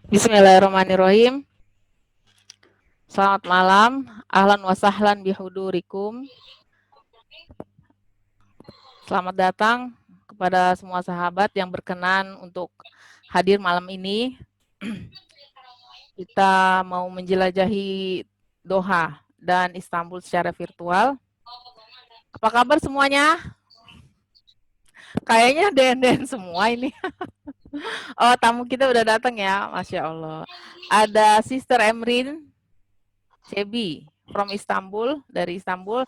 Bismillahirrahmanirrahim. Selamat malam. Ahlan wa sahlan bihudurikum. Selamat datang kepada semua sahabat yang berkenan untuk hadir malam ini. Kita mau menjelajahi Doha dan Istanbul secara virtual. Apa kabar semuanya? Kayaknya den-den semua ini. Oh, tamu kita udah datang ya, Masya Allah. Ada Sister Emrin Cebi from Istanbul, dari Istanbul.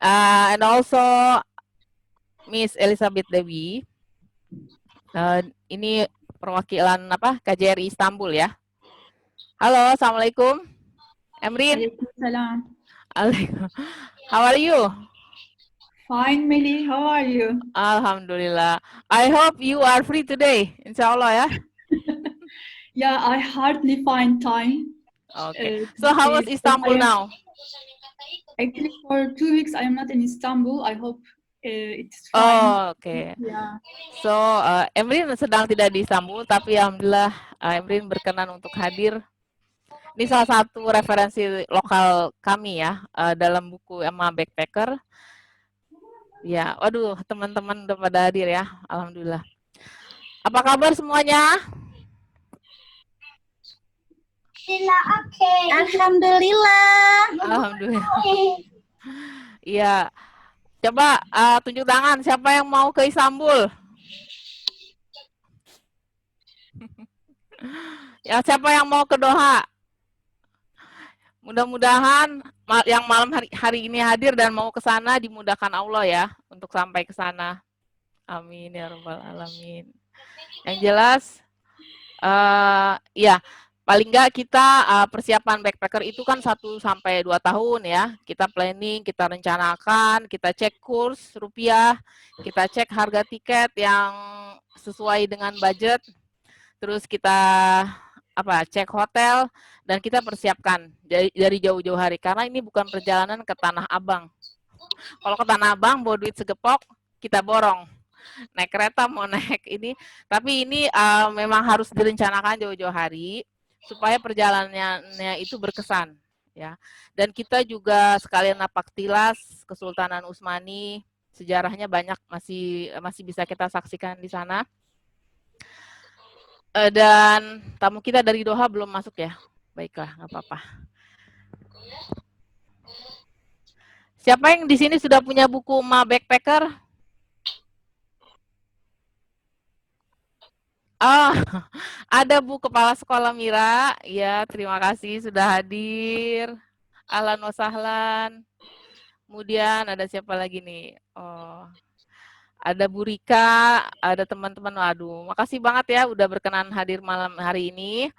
And also Miss Elizabeth Dewi. Ini perwakilan KJRI Istanbul ya. Halo, assalamualaikum. Emrin. Waalaikumsalam. How are you? Fine, Meli. How are you? Alhamdulillah. I hope you are free today, inshallah ya. Yeah, I hardly find time. Okay. So how was Istanbul now? Actually, for 2 weeks I am not in Istanbul. I hope it's fine. Oh, oke. Okay. Yeah. So, Emrin sedang tidak di Istanbul, tapi alhamdulillah Emrin berkenan untuk hadir. Ini salah satu referensi lokal kami ya, dalam buku Emma Backpacker. Ya, waduh, teman-teman udah pada hadir ya, alhamdulillah. Apa kabar semuanya? Alhamdulillah. Alhamdulillah. Iya. Coba tunjuk tangan, siapa yang mau ke Istanbul? Ya, siapa yang mau ke Doha? Mudah-mudahan yang malam hari ini hadir dan mau ke sana dimudahkan Allah ya untuk sampai ke sana. Amin ya rabbal alamin. Yang jelas, ya paling nggak kita persiapan backpacker itu kan 1-2 tahun ya. Kita planning, kita rencanakan, kita cek kurs rupiah, kita cek harga tiket yang sesuai dengan budget, terus kita cek hotel, dan kita persiapkan dari jauh-jauh hari, karena ini bukan perjalanan ke Tanah Abang. Kalau ke Tanah Abang bawa duit segepok, kita borong. Naik kereta mau naik ini, tapi ini memang harus direncanakan jauh-jauh hari supaya perjalanannya itu berkesan ya. Dan kita juga sekalian napak tilas Kesultanan Utsmani, sejarahnya banyak, masih bisa kita saksikan di sana. Dan tamu kita dari Doha belum masuk ya. Baiklah, nggak apa-apa. Siapa yang di sini sudah punya buku Ma Backpacker? Oh, ada Bu Kepala Sekolah Mira. Ya, terima kasih sudah hadir. Ahlan wa sahlan. Kemudian ada siapa lagi nih? Oh, ada Bu Rika, ada teman-teman. Waduh, makasih banget ya udah berkenan hadir malam hari ini.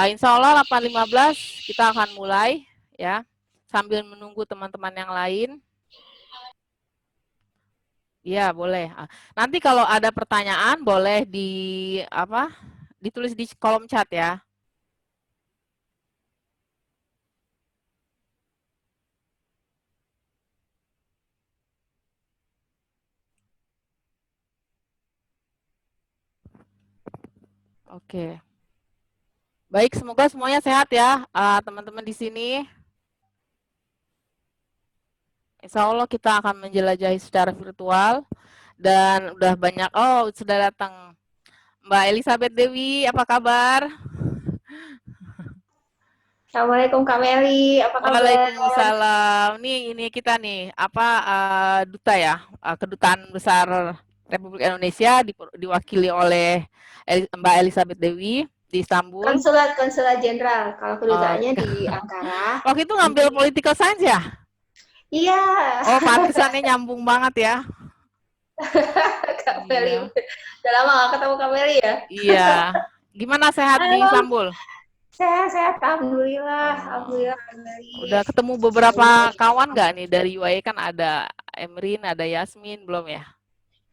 Insya Allah 8.15 kita akan mulai ya, sambil menunggu teman-teman yang lain. Ya, boleh. Nanti kalau ada pertanyaan boleh ditulis di kolom chat ya. Oke. Baik, semoga semuanya sehat ya, teman-teman di sini. Insya Allah kita akan menjelajahi secara virtual dan udah banyak. Oh, sudah datang Mbak Elizabeth Dewi, apa kabar? Assalamualaikum Kak Meli, apa kabar? Waalaikumsalam. Ini kita nih duta ya, Kedutaan Besar Republik Indonesia diwakili oleh Mbak Elizabeth Dewi di Istanbul. Konsulat Jenderal, kalau kedutaannya di Ankara. Waktu itu ngambil political science ya? Iya. Oh, pantesannya nyambung banget ya. Kak Meli, udah lama gak ketemu Kak Meli ya? Iya. Gimana, sehat di Istanbul? Sehat, alhamdulillah. Alhamdulillah. Udah ketemu beberapa kawan nggak nih dari UAE? Kan ada Emrin, ada Yasmin, belum ya?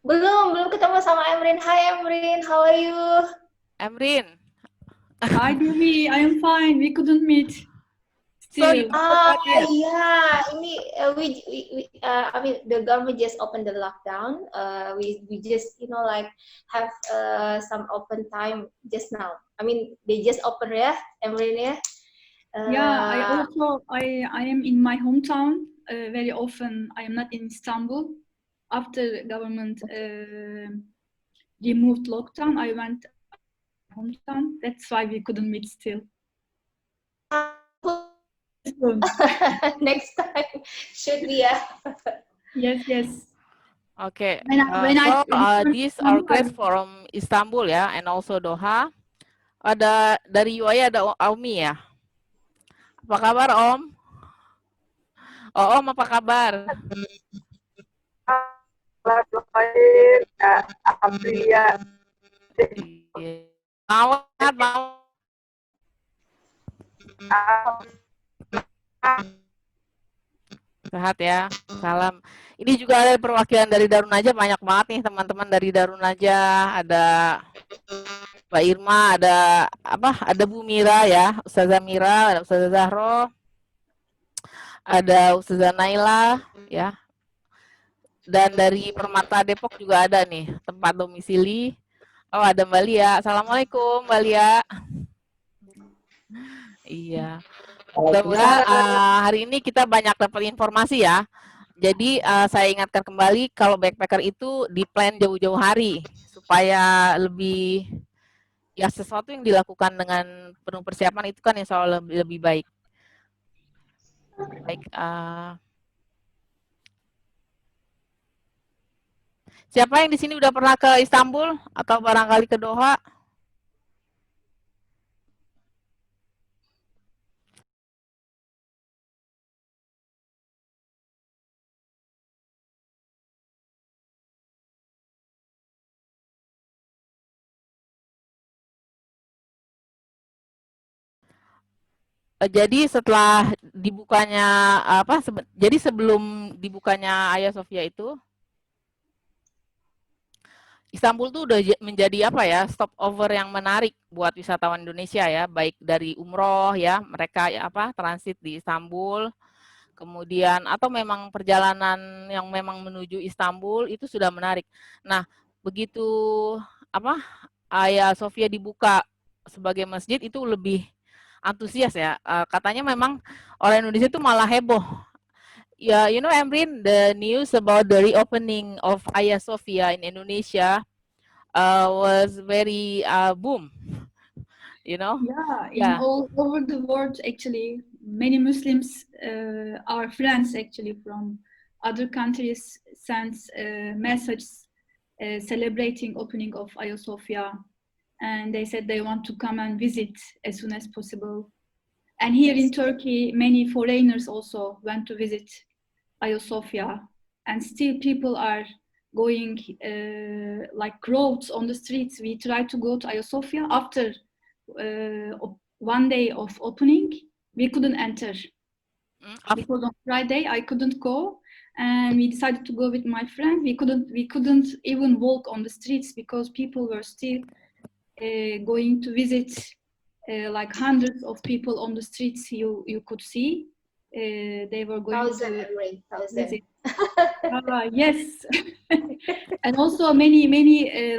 Belum ketemu sama Emrin. Hai Emrin, how are you? Emrin. Hi Dewi, I am fine. We couldn't meet. So you still. forgot yet? Yeah, ini I mean the government just opened the lockdown. We just like have some open time just now. I mean they just open ya, Emrin ya. Yeah, I am in my hometown very often. I am not in Istanbul. After government removed lockdown, I went hometown. That's why we couldn't meet still. Next time should be ya. Yes, yes. Okay. When I returned These to are Istanbul, guests from Istanbul ya, and also Doha. Ada dari UAE ada Aumi ya. Apa kabar Om? Oh Om apa kabar? Baik, alhamdulillah. Mau mau. Sehat ya, salam. Ini juga ada perwakilan dari Darun Najah, banyak banget nih teman-teman dari Darun Najah. Ada Mbak Irma, ada apa? Ada Bu Mira ya, Ustazah Mira, ada Ustazah Zahro, ada Ustazah Naila ya. Dan dari Permata Depok juga ada nih tempat domisili. Oh ada Mbak Lia. Assalamualaikum Mbak Lia. Iya. Mudah-mudahan hari ini kita banyak dapat informasi ya. Jadi saya ingatkan kembali kalau backpacker itu di-plan jauh-jauh hari supaya lebih ya sesuatu yang dilakukan dengan penuh persiapan itu kan insya Allah lebih baik. Baik. Siapa yang di sini udah pernah ke Istanbul atau barangkali ke Doha? Jadi setelah dibukanya jadi sebelum dibukanya Hagia Sophia itu Istanbul tuh udah menjadi apa ya, stopover yang menarik buat wisatawan Indonesia ya, baik dari umroh ya, mereka ya transit di Istanbul, kemudian atau memang perjalanan yang memang menuju Istanbul itu sudah menarik. Nah, begitu Hagia Sophia dibuka sebagai masjid itu lebih antusias ya. Katanya memang orang Indonesia itu malah heboh. Yeah, you know, Emrin, the news about the reopening of Hagia Sophia in Indonesia was very boom. You know? In all over the world, actually, many Muslims, our friends actually from other countries, sent messages celebrating opening of Hagia Sophia, and they said they want to come and visit as soon as possible. And here in Turkey, many foreigners also went to visit Hagia Sophia, and still people are going like crowds on the streets. We tried to go to Hagia Sophia after 1 day of opening. We couldn't enter because on Friday I couldn't go, and we decided to go with my friend. We couldn't even walk on the streets because people were still going to visit. Like hundreds of people on the streets you could see. They were going to visit. Yes. And also many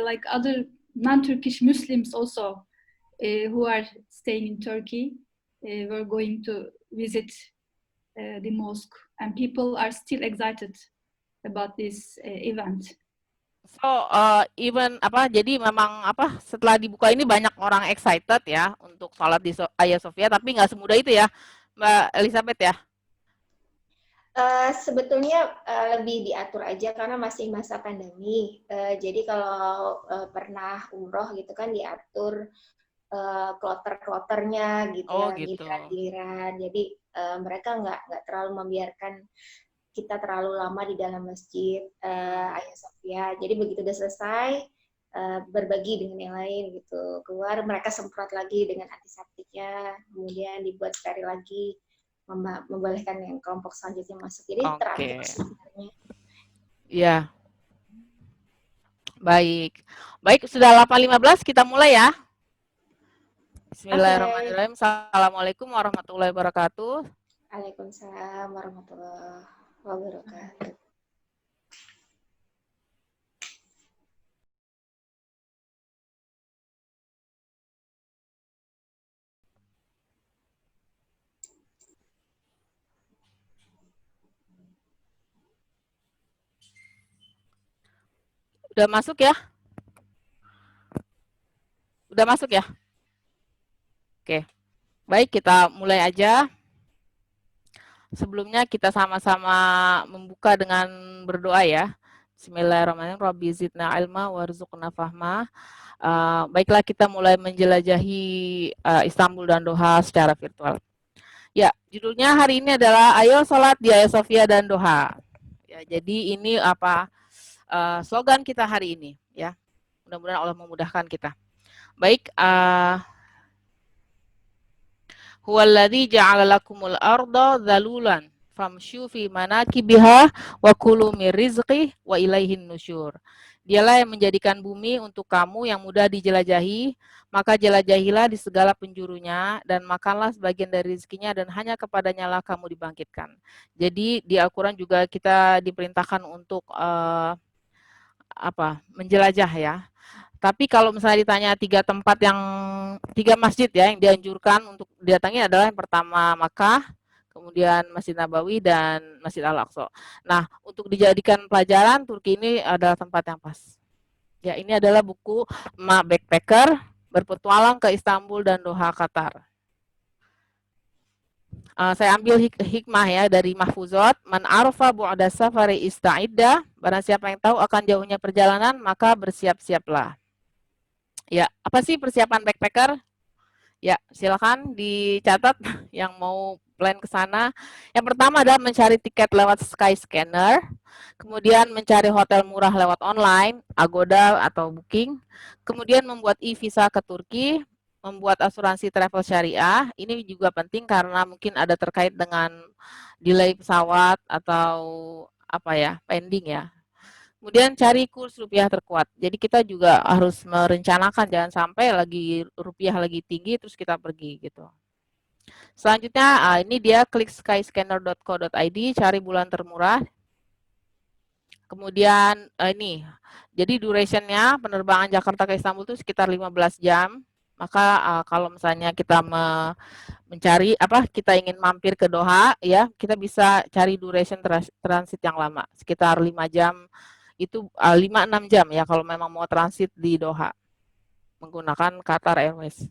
like other non-Turkish Muslims also who are staying in Turkey were going to visit the mosque, and people are still excited about this event. So even jadi memang setelah dibuka ini banyak orang excited ya untuk sholat di Hagia Sophia, tapi nggak semudah itu ya Mbak Elizabeth ya. Sebetulnya lebih diatur aja karena masih masa pandemi. Jadi kalau pernah umroh gitu kan diatur kloter-kloternya gitu ya, giliran-giliran. Jadi mereka nggak terlalu membiarkan kita terlalu lama di dalam masjid Hagia Sophia. Jadi begitu udah selesai berbagi dengan yang lain gitu. Keluar mereka semprot lagi dengan antiseptiknya, kemudian dibuat steril lagi, membolehkan yang kelompok selanjutnya masuk. Jadi teratur sebenarnya. Iya. Baik. Baik, sudah 8.15 kita mulai ya. Bismillahirrahmanirrahim. Assalamualaikum warahmatullahi wabarakatuh. Waalaikumsalam warahmatullahi wabarakatuh. Udah masuk ya? Udah masuk ya? Oke. Baik, kita mulai aja. Sebelumnya kita sama-sama membuka dengan berdoa ya. Bismillahirrahmanirrahim. Rabbi zidna ilma warzuqna fahma. Baiklah, kita mulai menjelajahi Istanbul dan Doha secara virtual. Ya, judulnya hari ini adalah Ayo Sholat di Hagia Sophia dan Doha. Ya, jadi ini slogan kita hari ini ya. Mudah-mudahan Allah memudahkan kita. Baik, huwallazi ja'ala lakumul arda dhalulan famshu fi manakibiha wa kulu mir rizqi wa ilaihin nusyur. Dialah yang menjadikan bumi untuk kamu yang mudah dijelajahi, maka jelajahilah di segala penjurunya dan makanlah sebagian dari rezekinya dan hanya kepadanya lah kamu dibangkitkan. Jadi di Al-Qur'an juga kita diperintahkan untuk menjelajah ya. Tapi kalau misalnya ditanya tiga masjid ya yang dianjurkan untuk didatangi adalah yang pertama Makkah, kemudian Masjid Nabawi dan Masjid Al-Aqsa. Nah, untuk dijadikan pelajaran Turki ini adalah tempat yang pas. Ya, ini adalah buku Ma Backpacker berpetualang ke Istanbul dan Doha, Qatar. Saya ambil hikmah ya dari Mahfuzat, man arfa bu'da safari ista'idda, barang siapa yang tahu akan jauhnya perjalanan maka bersiap-siaplah. Ya, apa sih persiapan backpacker? Ya, silakan dicatat yang mau plan ke sana. Yang pertama adalah mencari tiket lewat Skyscanner, kemudian mencari hotel murah lewat online, Agoda atau Booking, kemudian membuat e-visa ke Turki, membuat asuransi travel syariah. Ini juga penting karena mungkin ada terkait dengan delay pesawat atau pending ya. Kemudian cari kurs rupiah terkuat. Jadi kita juga harus merencanakan jangan sampai rupiah lagi tinggi terus kita pergi gitu. Selanjutnya ini dia klik skyscanner.co.id cari bulan termurah. Kemudian ini. Jadi durationnya penerbangan Jakarta ke Istanbul itu sekitar 15 jam. Maka kalau misalnya kita mencari kita ingin mampir ke Doha ya, kita bisa cari duration transit yang lama, sekitar 5 jam. Itu 5-6 jam ya kalau memang mau transit di Doha menggunakan Qatar Airways.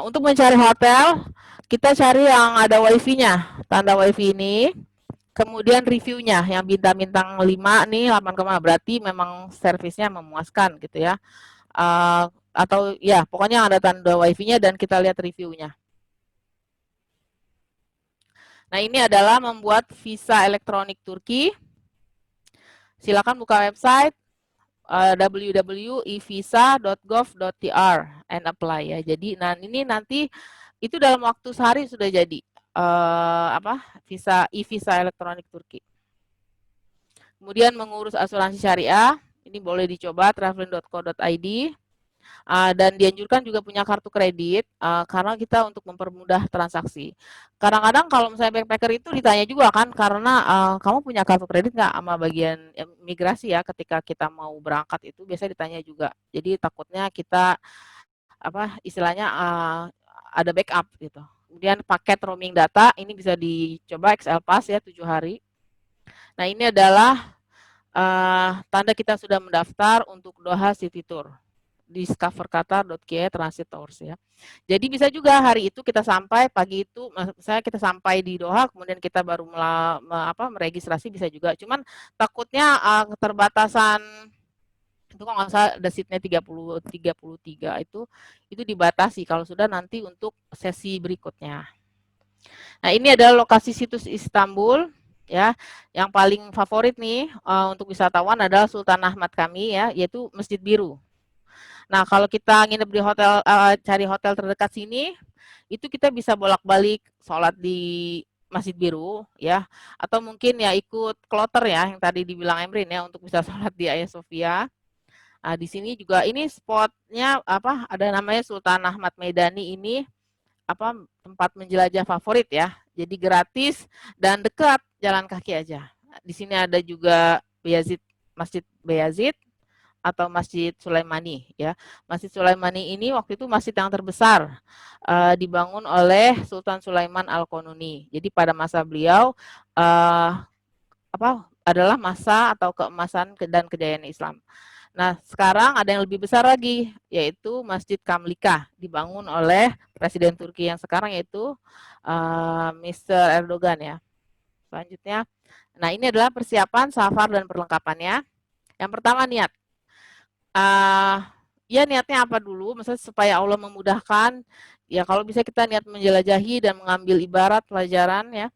Untuk mencari hotel, kita cari yang ada wifi-nya, tanda wifi ini. Kemudian reviewnya yang bintang-bintang 5 nih, 8, berarti memang servisnya memuaskan gitu ya. Atau ya pokoknya ada tanda wifi-nya dan kita lihat reviewnya. Nah, ini adalah membuat visa elektronik Turki. Silakan buka website www.evisa.gov.tr and apply ya. Jadi ini nanti itu dalam waktu sehari sudah jadi e-visa elektronik Turki. Kemudian mengurus asuransi syariah, ini boleh dicoba traveling.co.id. Dan dianjurkan juga punya kartu kredit karena kita untuk mempermudah transaksi. Kadang-kadang kalau misalnya backpacker itu ditanya juga kan karena kamu punya kartu kredit nggak sama bagian migrasi ya ketika kita mau berangkat itu biasanya ditanya juga. Jadi takutnya kita istilahnya ada backup gitu. Kemudian paket roaming data ini bisa dicoba XL Pass ya 7 hari. Nah ini adalah tanda kita sudah mendaftar untuk Doha City Tour. Discoverqatar.ky Transit Tours ya. Jadi bisa juga hari itu kita sampai pagi itu, misalnya kita sampai di Doha, kemudian kita baru meregistrasi bisa juga. Cuman takutnya keterbatasan itu kalau nggak salah ada seatnya 33 itu dibatasi kalau sudah nanti untuk sesi berikutnya. Nah ini adalah lokasi situs Istanbul ya, yang paling favorit nih untuk wisatawan adalah Sultan Ahmad kami ya, yaitu Masjid Biru. Nah, kalau kita nginep di hotel, cari hotel terdekat sini, itu kita bisa bolak-balik sholat di Masjid Biru, ya. Atau mungkin ya ikut kloter ya, yang tadi dibilang Emrin ya, untuk bisa sholat di Hagia Sophia. Di sini juga ini spotnya ada namanya Sultan Ahmad Meidani ini tempat menjelajah favorit ya. Jadi gratis dan dekat, jalan kaki aja. Di sini ada juga Masjid Bayazid atau Masjid Sulaimani ya. Masjid Sulaimani ini waktu itu masjid yang terbesar dibangun oleh Sultan Sulaiman Al-Qanuni. Jadi pada masa beliau adalah masa atau keemasan dan kejayaan Islam. Nah, sekarang ada yang lebih besar lagi, yaitu Masjid Kamlika, dibangun oleh Presiden Turki yang sekarang, yaitu Mr. Erdogan ya. Selanjutnya, nah ini adalah persiapan safar dan perlengkapannya. Yang pertama niat. Ya niatnya apa dulu? Misalnya supaya Allah memudahkan. Ya kalau bisa kita niat menjelajahi dan mengambil ibarat pelajaran ya.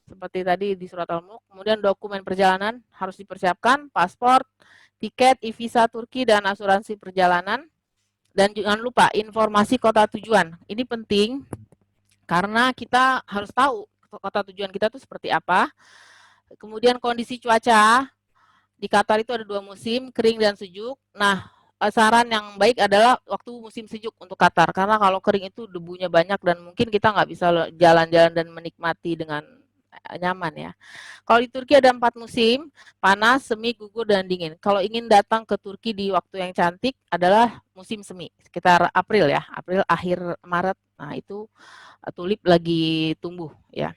Seperti tadi di surat Al-Mulk. Kemudian dokumen perjalanan harus dipersiapkan, paspor, tiket, e-visa Turki, dan asuransi perjalanan. Dan jangan lupa informasi kota tujuan. Ini penting karena kita harus tahu kota tujuan kita itu seperti apa. Kemudian kondisi cuaca. Di Qatar itu ada 2 musim, kering dan sejuk. Nah, saran yang baik adalah waktu musim sejuk untuk Qatar. Karena kalau kering itu debunya banyak dan mungkin kita nggak bisa jalan-jalan dan menikmati dengan nyaman ya. Kalau di Turki ada 4 musim, panas, semi, gugur, dan dingin. Kalau ingin datang ke Turki di waktu yang cantik adalah musim semi, sekitar April ya, April akhir Maret. Nah itu tulip lagi tumbuh ya,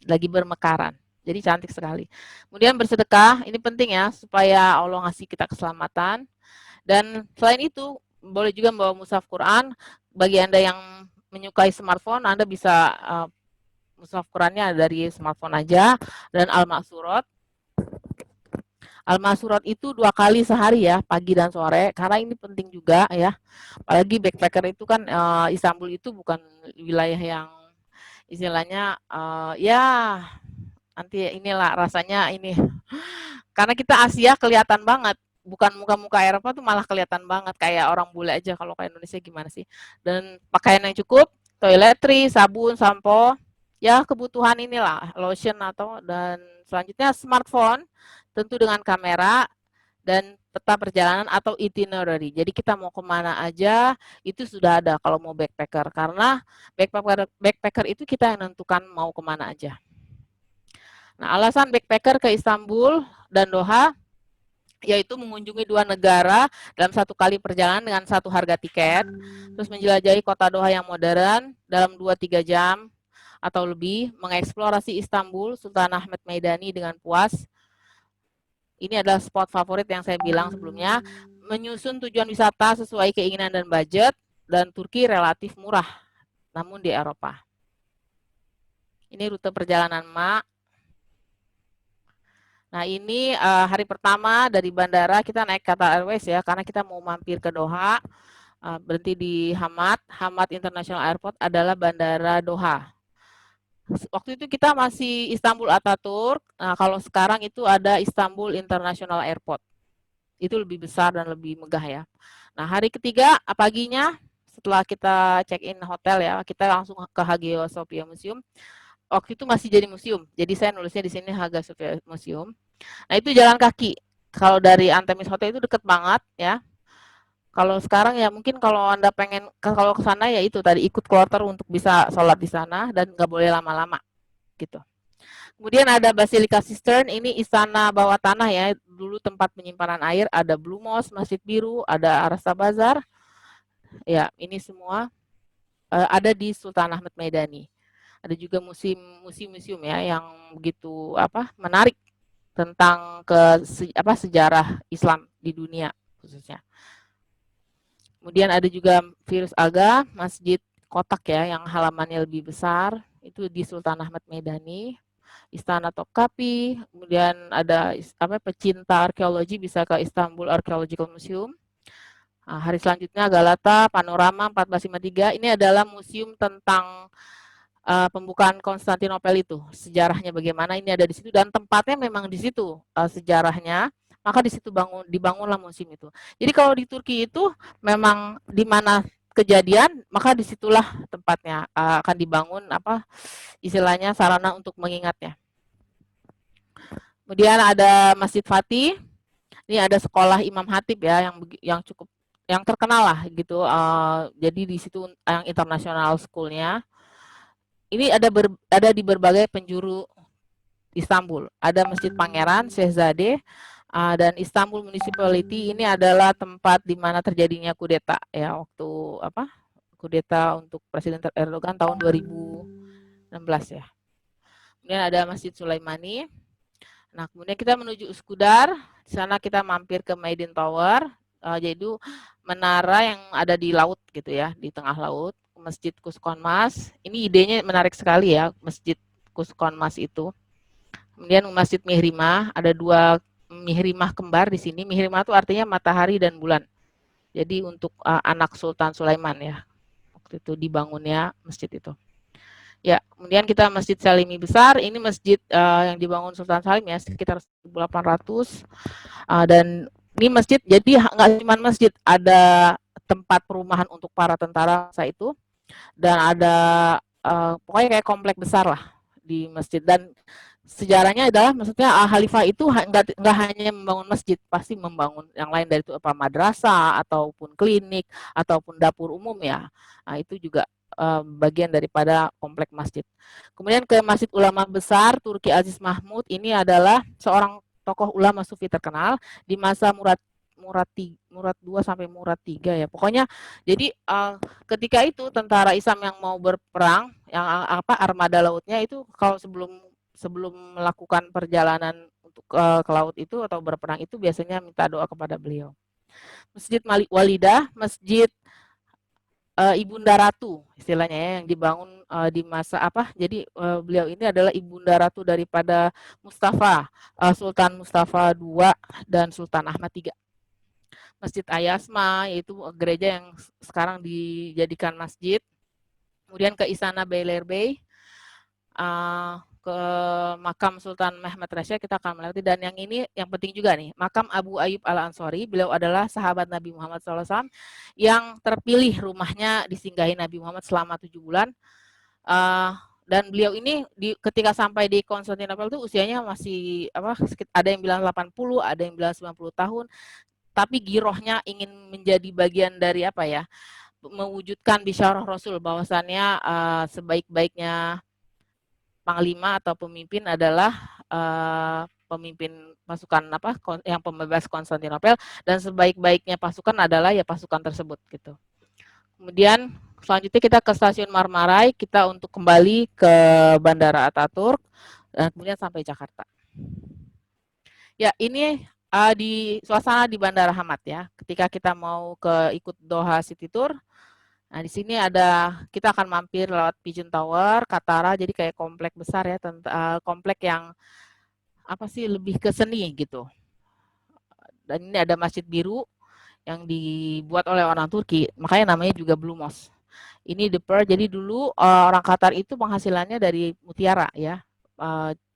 lagi bermekaran. Jadi cantik sekali. Kemudian bersedekah, ini penting ya, supaya Allah ngasih kita keselamatan. Dan selain itu, boleh juga membawa mushaf Quran. Bagi Anda yang menyukai smartphone, Anda bisa mushaf Qurannya dari smartphone aja, dan Al-Ma'surat. Al-Ma'surat itu 2 kali sehari ya, pagi dan sore, karena ini penting juga ya. Apalagi backpacker itu kan Istanbul itu bukan wilayah yang istilahnya ya nanti inilah rasanya ini. Karena kita Asia kelihatan banget, bukan muka-muka Eropa tuh malah kelihatan banget kayak orang bule aja. Kalau ke Indonesia gimana sih? Dan pakaian yang cukup, toiletries, sabun, sampo, ya kebutuhan inilah, lotion dan selanjutnya smartphone, tentu dengan kamera dan peta perjalanan atau itinerary. Jadi kita mau kemana aja itu sudah ada kalau mau backpacker, karena backpacker itu kita yang menentukan mau kemana aja. Nah, alasan backpacker ke Istanbul dan Doha yaitu mengunjungi 2 negara dalam 1 kali perjalanan dengan 1 harga tiket, terus menjelajahi kota Doha yang modern dalam 2-3 jam atau lebih, mengeksplorasi Istanbul, Sultan Ahmed Meidani dengan puas. Ini adalah spot favorit yang saya bilang sebelumnya, menyusun tujuan wisata sesuai keinginan dan budget, dan Turki relatif murah, namun di Eropa. Ini rute perjalanan Mak. Nah ini hari pertama dari bandara kita naik Qatar Airways ya, karena kita mau mampir ke Doha, berhenti di Hamad International Airport adalah bandara Doha. Waktu itu kita masih Istanbul Ataturk, nah kalau sekarang itu ada Istanbul International Airport. Itu lebih besar dan lebih megah ya. Nah hari ketiga paginya setelah kita check in hotel ya, kita langsung ke Hagia Sophia Museum. Waktu itu masih jadi museum, jadi saya nulisnya di sini Hagia Sophia Museum. Nah itu jalan kaki. Kalau dari Antemis Hotel itu deket banget ya. Kalau sekarang ya mungkin kalau Anda pengen kalau ke sana ya itu tadi ikut kloter untuk bisa sholat di sana dan nggak boleh lama-lama gitu. Kemudian ada Basilika Cistern, ini istana bawah tanah ya, dulu tempat penyimpanan air, ada Blue Mosque, Masjid Biru, ada Arsa Bazar. Ya, ini semua ada di Sultan Ahmed Meidani. Ada juga museum ya yang begitu menarik tentang sejarah Islam di dunia khususnya. Kemudian ada juga Firuz Aga, Masjid Kotak ya yang halamannya lebih besar, itu di Sultan Ahmed Meidani. Istana Topkapi, kemudian ada pecinta arkeologi bisa ke Istanbul Archaeological Museum. Nah, hari selanjutnya Galata, Panorama 1453, ini adalah museum tentang pembukaan Konstantinopel itu, sejarahnya bagaimana, ini ada di situ dan tempatnya memang di situ sejarahnya, maka di situ dibangunlah museum itu. Jadi kalau di Turki itu memang di mana kejadian, maka disitulah tempatnya akan dibangun istilahnya sarana untuk mengingatnya. Kemudian ada Masjid Fatih, ini ada sekolah Imam Hatib ya yang terkenal lah gitu. Jadi di situ yang international school-nya. ini ada di berbagai penjuru Istanbul. Ada Masjid Pangeran Şehzade dan Istanbul Municipality ini adalah tempat di mana terjadinya kudeta ya, waktu apa? Kudeta untuk Presiden Erdogan tahun 2016 ya. Kemudian ada Masjid Sulaimani. Nah, kemudian kita menuju Üsküdar. Di sana kita mampir ke Maiden Tower, yaitu menara yang ada di laut gitu ya, di tengah laut. Masjid Kuşkonmaz. Ini idenya menarik sekali ya, Masjid Kuşkonmaz itu. Kemudian Masjid Mihrimah, ada 2 mihrimah kembar di sini. Mihrimah itu artinya matahari dan bulan. Jadi untuk anak Sultan Sulaiman ya. Waktu itu dibangunnya masjid itu. Ya, kemudian kita Masjid Salimi besar. Ini masjid yang dibangun Sultan Salim ya, sekitar 1800. Dan ini masjid jadi nggak cuma masjid, ada tempat perumahan untuk para tentara masa itu, dan ada pokoknya kayak komplek besar lah di masjid. Dan sejarahnya adalah maksudnya Khalifah itu nggak hanya membangun masjid, pasti membangun yang lain dari itu, apa madrasah ataupun klinik ataupun dapur umum ya. Nah, itu juga bagian daripada komplek masjid. Kemudian ke Masjid Ulama Besar Turki Aziz Mahmud, ini adalah seorang tokoh ulama sufi terkenal di masa Murad II sampai Murad III ya. Pokoknya jadi ketika itu tentara Islam yang mau berperang, yang armada lautnya itu kalau sebelum melakukan perjalanan untuk ke laut itu atau berperang itu biasanya minta doa kepada beliau. Masjid Malik Walidah, Masjid Ibunda Ratu istilahnya ya, yang dibangun di masa apa? Jadi beliau ini adalah Ibunda Ratu daripada Mustafa, Sultan Mustafa II dan Sultan Ahmad III. Masjid Ayasma, yaitu gereja yang sekarang dijadikan masjid. Kemudian ke Istana Beylerbeyi, ke makam Sultan Mehmed Reza kita akan melewati. Dan yang ini yang penting juga nih, makam Abu Ayyub Al-Ansari. Beliau adalah sahabat Nabi Muhammad SAW yang terpilih rumahnya disinggahi Nabi Muhammad selama 7 bulan. Dan beliau ini ketika sampai di Konstantinopel itu usianya masih ada yang bilang 80, ada yang bilang 90 tahun. Tapi girohnya ingin menjadi bagian dari mewujudkan bisyarah Rasul bahwasannya sebaik-baiknya panglima atau pemimpin adalah pemimpin pasukan yang pembebas Konstantinopel, dan sebaik-baiknya pasukan adalah ya pasukan tersebut gitu. Kemudian selanjutnya kita ke stasiun Marmaray, kita untuk kembali ke Bandara Ataturk dan kemudian sampai Jakarta. Ya, ini di suasana di Bandara Hamad ya. Ketika kita mau ikut Doha City Tour. Nah, di sini kita akan mampir lewat Pigeon Tower, Katara, jadi kayak komplek besar ya, komplek yang lebih ke seni gitu. Dan ini ada Masjid Biru yang dibuat oleh orang Turki, makanya namanya juga Blue Mosque. Ini The Pearl, jadi dulu orang Qatar itu penghasilannya dari mutiara ya.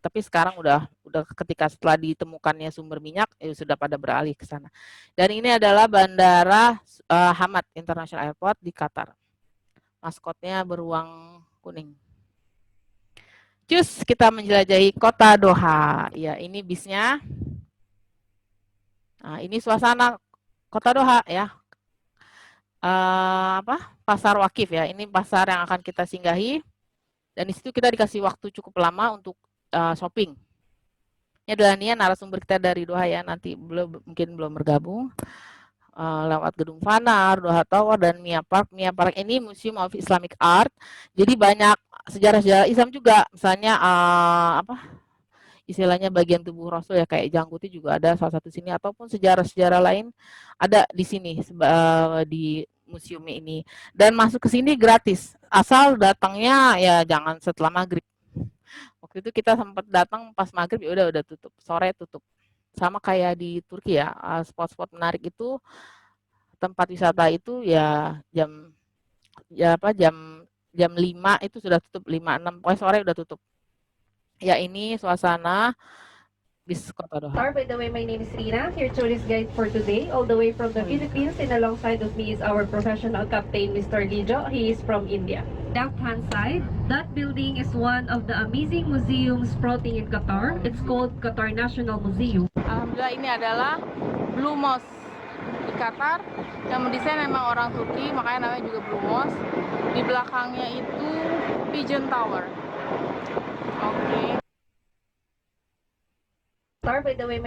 Tapi sekarang udah ketika setelah ditemukannya sumber minyak sudah pada beralih ke sana. Dan ini adalah Bandara Hamad International Airport di Qatar. Maskotnya beruang kuning. Cus, kita menjelajahi kota Doha. Ya, ini bisnya. Nah, ini suasana kota Doha ya. Pasar Wakif ya. Ini pasar yang akan kita singgahi. Dan di situ kita dikasih waktu cukup lama untuk shopping. Ini adalah narasumber kita dari Doha ya, nanti mungkin belum bergabung. Lewat Gedung Fanar, Doha Tower, dan Mia Park. Mia Park ini Museum of Islamic Art. Jadi banyak sejarah-sejarah Islam juga. Misalnya istilahnya bagian tubuh Rasul ya, kayak jangkutnya juga ada salah satu sini, ataupun sejarah-sejarah lain ada di sini di museum ini. Dan masuk ke sini gratis. Asal datangnya ya jangan setelah maghrib. Waktu itu kita sempat datang pas maghrib ya udah tutup, sore tutup. Sama kayak di Turki ya, spot-spot menarik itu, tempat wisata itu ya jam 5 itu sudah tutup, 5-6 pokoknya sore udah tutup. Ya, ini suasana bis kota Doha. By the way, my name is Rina, your tourist guide for today, all the way from the Philippines, and alongside of me is our professional captain, Mr. Lijo. He is from India. Left-hand side, that building is one of the amazing museums sprouting in Qatar. It's called Qatar National Museum. Alhamdulillah, ini adalah Blue Mosque di Qatar. Yang mendesain memang orang Turki, makanya namanya juga Blue Mosque. Di belakangnya itu Vision Tower. Oke. Star, by the way,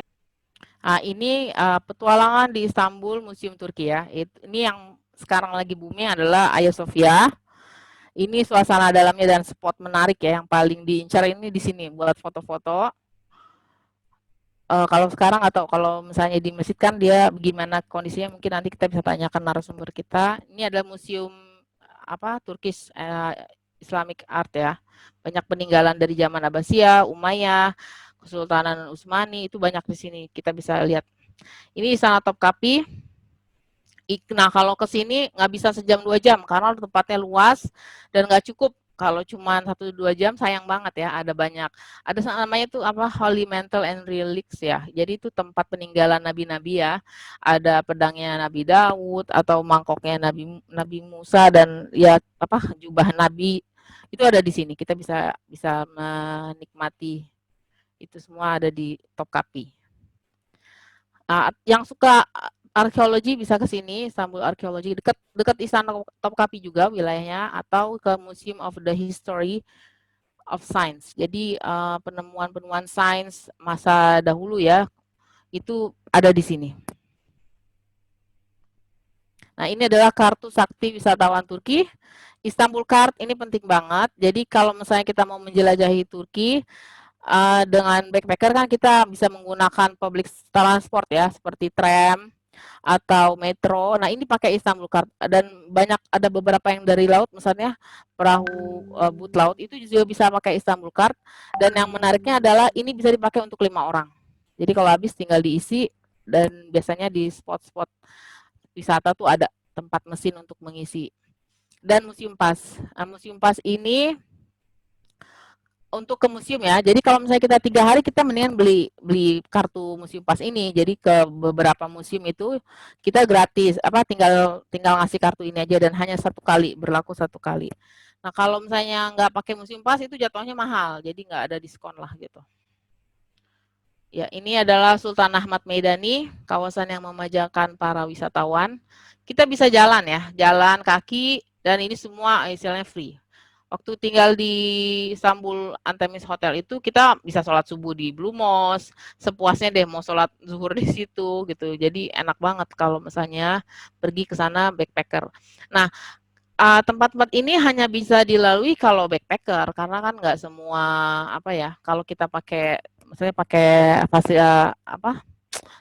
Nah, ini petualangan di Istanbul, Museum Turki ya. Ini yang sekarang lagi booming adalah Hagia Sophia. Ini suasana dalamnya dan spot menarik ya, yang paling diincar ini di sini buat foto-foto. Kalau sekarang atau kalau misalnya di masjid kan dia gimana kondisinya, mungkin nanti kita bisa tanyakan narasumber kita. Ini adalah museum Turkish Islamic Art ya. Banyak peninggalan dari zaman Abbasiyah, Umayyah, Kesultanan Utsmani, itu banyak di sini. Kita bisa lihat. Ini Istana Topkapi. Nah, kalau ke sini nggak bisa sejam 2 jam karena tempatnya luas dan nggak cukup. Kalau cuma 1-2 jam sayang banget ya. Ada banyak. Ada namanya tuh Holy Mantle and Relics ya. Jadi itu tempat peninggalan nabi-nabi ya. Ada pedangnya Nabi Daud atau mangkoknya Nabi Musa dan ya jubah nabi. Itu ada di sini. Kita bisa menikmati itu semua ada di Topkapi. Yang suka arkeologi bisa ke sini, Istanbul Arkeologi, dekat Istana Topkapi juga wilayahnya, atau ke Museum of the History of Science. Jadi penemuan-penemuan sains masa dahulu ya, itu ada di sini. Nah, ini adalah kartu sakti wisatawan Turki. Istanbul Card ini penting banget. Jadi kalau misalnya kita mau menjelajahi Turki, dengan backpacker kan kita bisa menggunakan public transport ya, seperti tram atau metro. Nah, ini pakai Istanbul Card dan ada beberapa yang dari laut, misalnya perahu boot laut itu juga bisa pakai Istanbul Card. Dan yang menariknya adalah ini bisa dipakai untuk 5 orang. Jadi kalau habis tinggal diisi, dan biasanya di spot-spot wisata tuh ada tempat mesin untuk mengisi. Dan Museum Pass. Museum Pass ini untuk ke museum ya. Jadi kalau misalnya kita 3 hari, kita mendingan beli kartu Museum Pass ini. Jadi ke beberapa museum itu kita gratis, tinggal ngasih kartu ini aja dan hanya 1 kali, berlaku 1 kali. Nah, kalau misalnya nggak pakai Museum Pass itu jatuhnya mahal, jadi nggak ada diskon lah gitu. Ya, ini adalah Sultan Ahmad Meidani, kawasan yang memajakan para wisatawan. Kita bisa jalan ya, jalan kaki, dan ini semua istilahnya free. Waktu tinggal di Istanbul Antemis Hotel itu kita bisa sholat subuh di Blue Mosque, sepuasnya deh mau sholat zuhur di situ gitu. Jadi enak banget kalau misalnya pergi ke sana backpacker. Nah, tempat-tempat ini hanya bisa dilalui kalau backpacker karena kan nggak semua kalau kita pakai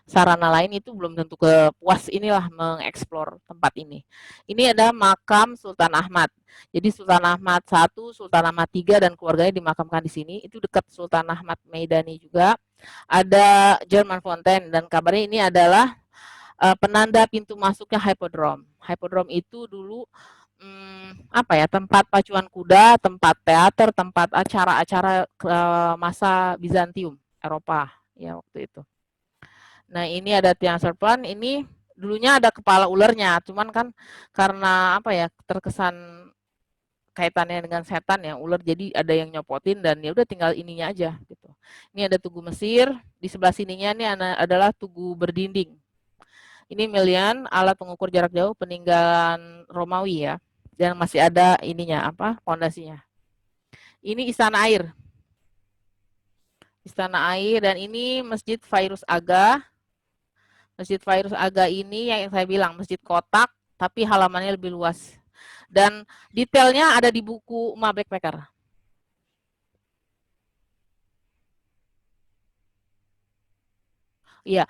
sarana lain itu belum tentu puas mengeksplor tempat ini. Ini ada makam Sultan Ahmad. Jadi Sultan Ahmad I, Sultan Ahmad III dan keluarganya dimakamkan di sini. Itu dekat Sultan Ahmad Meidani juga. Ada German Fountain dan kabarnya ini adalah penanda pintu masuknya Hippodrome. Hippodrome itu dulu tempat pacuan kuda, tempat teater, tempat acara-acara masa Bizantium, Eropa ya waktu itu. Nah, ini ada tiang serpent, ini dulunya ada kepala ularnya, cuman kan karena terkesan kaitannya dengan setan ya, ular, jadi ada yang nyopotin dan ya udah tinggal ininya aja gitu. Ini ada Tugu Mesir, di sebelah sininya ini adalah Tugu Berdinding. Ini Milian, alat pengukur jarak jauh peninggalan Romawi ya, dan masih ada ininya fondasinya. Ini Istana Air. Istana Air, dan ini Masjid Fairuz Aga. Masjid Fairuz Aga ini yang saya bilang masjid kotak, tapi halamannya lebih luas. Dan detailnya ada di buku Ma Backpacker. Iya,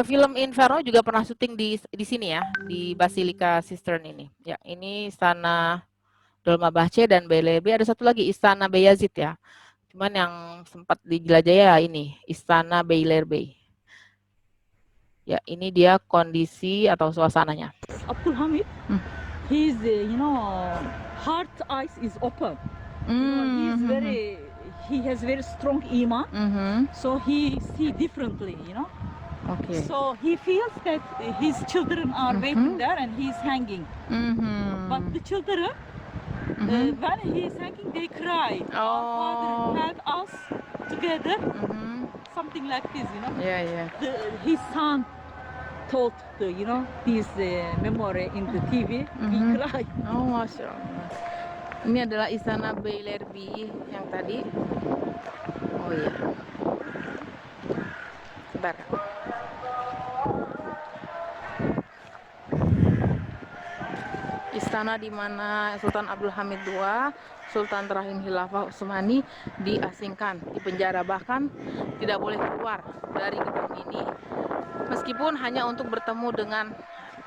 film Inferno juga pernah syuting di sini ya, di Basilika Sistine ini. Ya, ini Istana Dolmabahce dan Beylerbeyi. Ada satu lagi Istana Beyazid ya. Cuman yang sempat dijelajahi ya ini Istana Beylerbeyi. Ya, ini dia kondisi atau suasananya. Abdulhamid, his heart eyes is open. He has very strong iman, so he see differently, Okay. So he feels that his children are waiting there and he's hanging. But the children, when he's hanging, they cry. Our father had us together, something like this, Yeah. His son told this memory in the TV. We cry. Oh, Masya Allah. Ini adalah Istana Beylerbeyi yang tadi. Oh iya. Bentar. Istana di mana Sultan Abdul Hamid II, Sultan terakhir Khilafah Utsmani diasingkan, dipenjara, bahkan tidak boleh keluar dari gedung ini. Meskipun hanya untuk bertemu dengan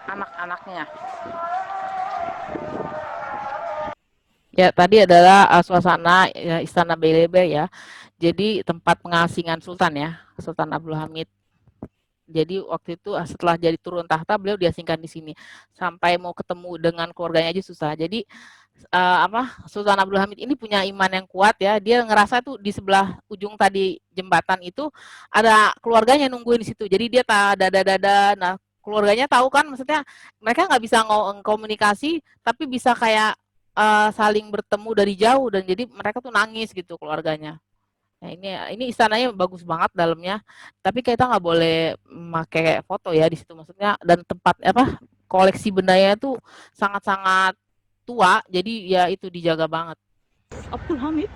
anak-anaknya. Ya, tadi adalah suasana ya, Istana Beylerbeyi ya. Jadi tempat pengasingan Sultan ya, Sultan Abdul Hamid. Jadi waktu itu setelah jadi turun tahta beliau diasingkan di sini sampai mau ketemu dengan keluarganya aja susah. Jadi Sultan Abdul Hamid ini punya iman yang kuat ya. Dia ngerasa tuh di sebelah ujung tadi jembatan itu ada keluarganya nungguin di situ. Jadi dia dada. Nah keluarganya tahu kan, maksudnya mereka nggak bisa komunikasi, tapi bisa kayak saling bertemu dari jauh dan jadi mereka tuh nangis gitu keluarganya. Nah, ini istananya bagus banget dalamnya, tapi kita nggak boleh pakai foto ya di situ, maksudnya, dan tempat koleksi bendanya itu sangat-sangat tua, jadi ya itu dijaga banget. Abdul Hamid.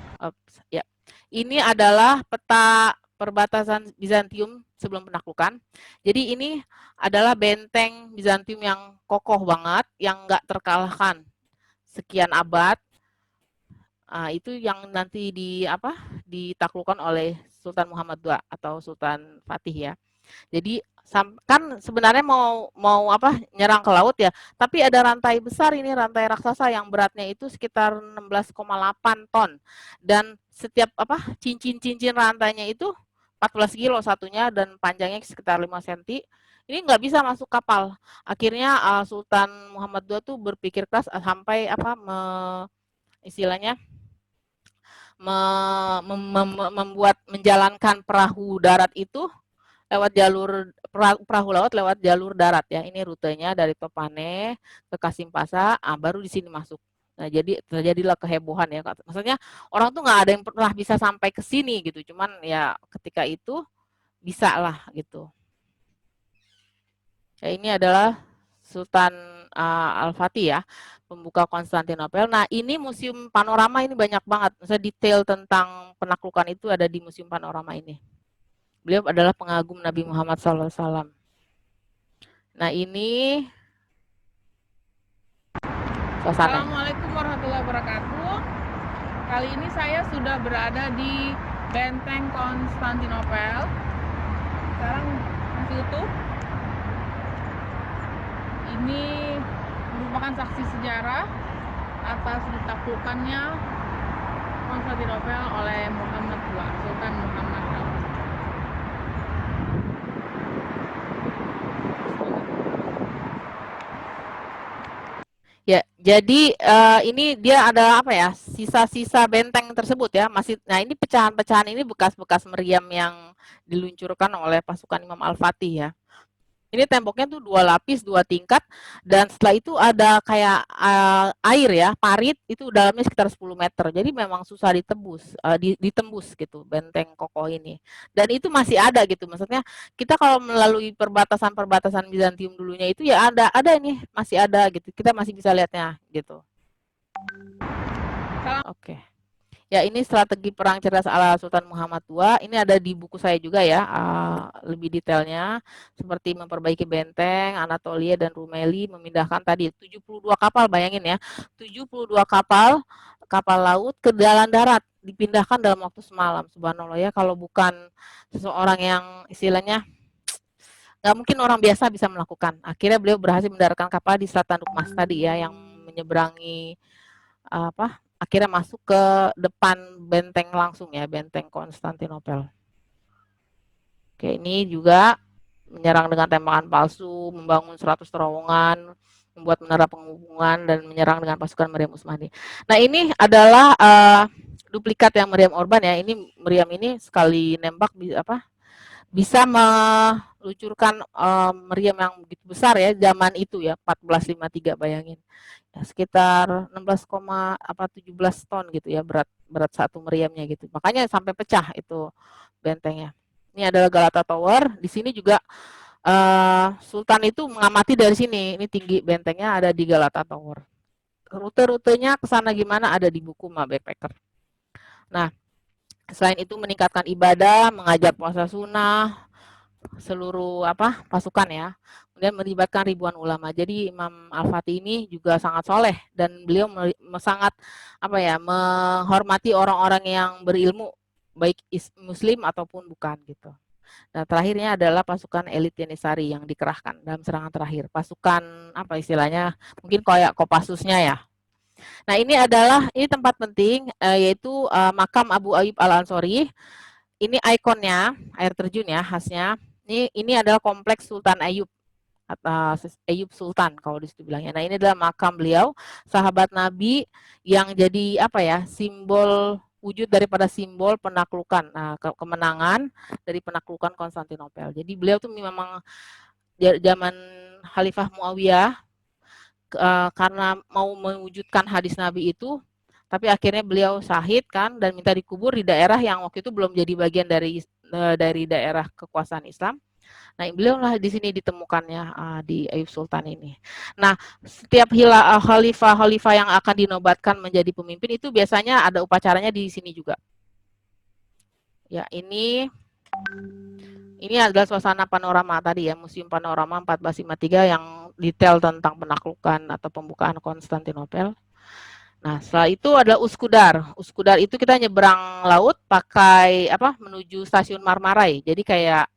Ya, ini adalah peta perbatasan Bizantium sebelum penaklukan. Jadi ini adalah benteng Bizantium yang kokoh banget, yang nggak terkalahkan sekian abad. Itu yang nanti ditaklukkan oleh Sultan Muhammad II atau Sultan Fatih ya. Jadi kan sebenarnya mau nyerang ke laut ya, tapi ada rantai besar ini, rantai raksasa yang beratnya itu sekitar 16,8 ton dan setiap cincin-cincin rantainya itu 14 kilo satunya dan panjangnya sekitar 5 cm. Ini nggak bisa masuk kapal. Akhirnya Sultan Muhammad II tuh berpikir keras sampai istilahnya menjalankan perahu darat itu lewat jalur perahu laut lewat jalur darat ya. Ini rutenya dari Topane ke Kasimpasa, baru di sini masuk. Nah, jadi terjadilah kehebohan ya. Maksudnya orang tuh nggak ada yang pernah bisa sampai ke sini gitu. Cuman ya ketika itu bisa lah gitu. Ya, ini adalah Sultan Al-Fatih ya, pembuka Konstantinopel. Nah, ini museum panorama ini banyak banget. Misalnya detail tentang penaklukan itu ada di museum panorama ini. Beliau adalah pengagum Nabi Muhammad SAW. Nah, ini suasana. Assalamualaikum warahmatullahi wabarakatuh. Kali ini saya sudah berada di Benteng Konstantinopel. Sekarang masih utuh. Ini merupakan saksi sejarah atas ditaklukannya Konstantinopel oleh Muhammad II, Sultan Muhammad II. Ya, jadi ini dia ada sisa-sisa benteng tersebut ya, masih. Nah, ini pecahan-pecahan ini bekas-bekas meriam yang diluncurkan oleh pasukan Imam Al-Fatih ya. Ini temboknya tuh 2 lapis, 2 tingkat, dan setelah itu ada kayak air ya, parit itu dalamnya sekitar 10 meter. Jadi memang susah ditembus gitu benteng kokoh ini. Dan itu masih ada gitu. Maksudnya kita kalau melalui perbatasan-perbatasan Bizantium dulunya itu ya ada ini, masih ada gitu. Kita masih bisa lihatnya gitu. Oke. Ya, ini strategi perang cerdas ala Sultan Muhammad II. Ini ada di buku saya juga ya, lebih detailnya. Seperti memperbaiki benteng, Anatolia dan Rumeli, memindahkan tadi 72 kapal, bayangin ya. 72 kapal laut ke jalan darat, dipindahkan dalam waktu semalam. Subhanallah ya, kalau bukan seseorang yang istilahnya, nggak mungkin orang biasa bisa melakukan. Akhirnya beliau berhasil mendaratkan kapal di Selat Tanduk Mas tadi ya, yang menyeberangi akhirnya masuk ke depan benteng langsung ya, benteng Konstantinopel. Oke, ini juga menyerang dengan tembakan palsu, membangun 100 terowongan, membuat menara penghubungan, dan menyerang dengan pasukan meriam Utsmani. Nah, ini adalah duplikat yang meriam Orban ya. Ini meriam ini sekali nembak bisa meluncurkan meriam yang begitu besar ya, zaman itu ya, 1453, bayangin. Ya, sekitar 16,17 ton gitu ya, berat satu meriamnya gitu. Makanya sampai pecah itu bentengnya. Ini adalah Galata Tower. Di sini juga Sultan itu mengamati dari sini. Ini tinggi bentengnya ada di Galata Tower. rute-rutenya ke sana gimana ada di buku Ma Backpacker. Nah, selain itu meningkatkan ibadah, mengajak puasa sunnah, seluruh pasukan ya. Kemudian melibatkan ribuan ulama. Jadi Imam Al-Fatih ini juga sangat soleh dan beliau sangat menghormati orang-orang yang berilmu, baik muslim ataupun bukan gitu. Nah, terakhirnya adalah pasukan elit Yanisari yang dikerahkan dalam serangan terakhir. Pasukan istilahnya mungkin kayak Kopassusnya ya. Nah, ini tempat penting yaitu makam Abu Ayyub Al-Ansori. Ini ikonnya, air terjun ya khasnya. Ini adalah kompleks Sultan Ayyub atau Ayyub Sultan kalau di situ bilangnya. Nah, ini adalah makam beliau, sahabat Nabi yang jadi simbol wujud daripada simbol penaklukan, kemenangan dari penaklukan Konstantinopel. Jadi beliau tuh memang zaman Khalifah Muawiyah karena mau mewujudkan hadis Nabi itu, tapi akhirnya beliau syahid kan dan minta dikubur di daerah yang waktu itu belum jadi bagian dari daerah kekuasaan Islam. Nah, beliau lah di sini ditemukannya di Ayyub Sultan ini. Nah, setiap khalifah yang akan dinobatkan menjadi pemimpin itu biasanya ada upacaranya di sini juga. Ya, ini adalah suasana panorama tadi ya, Museum Panorama 1453 yang detail tentang penaklukan atau pembukaan Konstantinopel. Nah, setelah itu adalah Uskudar. Uskudar itu kita nyebrang laut pakai menuju stasiun Marmarai. Jadi kayak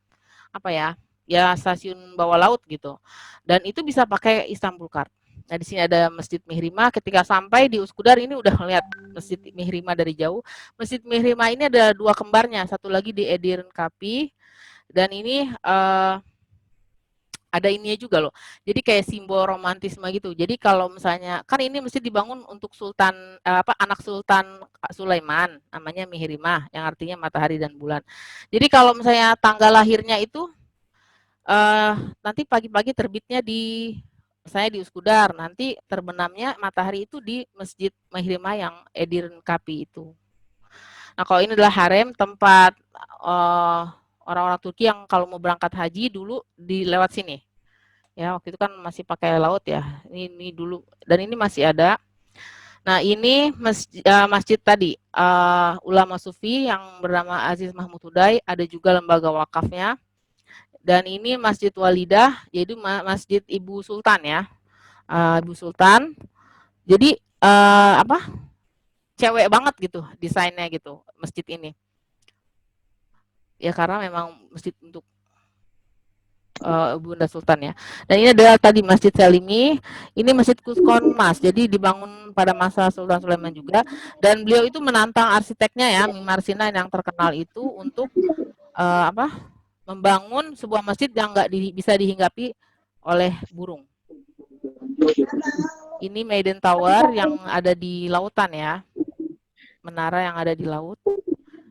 ya stasiun bawah laut gitu. Dan itu bisa pakai Istanbul Card. Nah, di sini ada Masjid Mihrima. Ketika sampai di Uskudar ini udah lihat Masjid Mihrima dari jauh. Masjid Mihrima ini ada dua kembarnya, satu lagi di Edirne Kapı. Dan ini ada ininya juga loh. Jadi kayak simbol romantisme gitu. Jadi kalau misalnya kan ini mesti dibangun untuk Sultan anak Sultan Sulaiman, namanya Mihrimah yang artinya matahari dan bulan. Jadi kalau misalnya tanggal lahirnya itu nanti pagi-pagi terbitnya di Uskudar, nanti terbenamnya matahari itu di Masjid Mihrimah yang Edirne Kapı itu. Nah, kalau ini adalah harem tempat orang-orang Turki yang kalau mau berangkat haji dulu lewat sini. Ya, waktu itu kan masih pakai laut ya. Ini dulu dan ini masih ada. Nah, ini masjid tadi ulama sufi yang bernama Aziz Mahmud Hudai, ada juga lembaga wakafnya. Dan ini Masjid Walidah, yaitu Masjid Ibu Sultan ya. Ibu Sultan. Jadi cewek banget gitu desainnya gitu masjid ini. Ya karena memang masjid untuk Bunda Sultan ya. Dan ini adalah tadi Masjid Salimi, ini Masjid Kuskonmas. Jadi dibangun pada masa Sultan Sulaiman juga. Dan beliau itu menantang arsiteknya ya, Mimar Sinan yang terkenal itu untuk membangun sebuah masjid yang nggak bisa dihinggapi oleh burung. Ini Maiden Tower yang ada di lautan ya, menara yang ada di laut.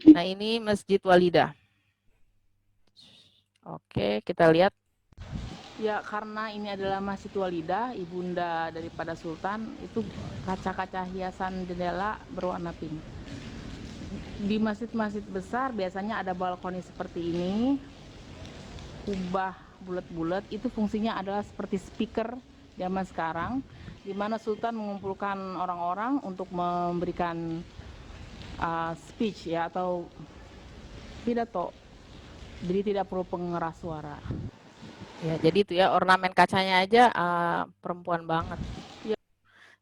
Nah, ini Masjid Walidah. Oke, kita lihat. Ya, karena ini adalah Masjid Walidah, ibunda daripada Sultan, itu kaca-kaca hiasan jendela berwarna pink. Di masjid-masjid besar biasanya ada balkoni seperti ini, kubah bulat-bulat, itu fungsinya adalah seperti speaker zaman sekarang, di mana Sultan mengumpulkan orang-orang untuk memberikan speech ya atau pidato. Jadi tidak perlu pengeras suara. Ya, jadi itu ya ornamen kacanya aja perempuan banget.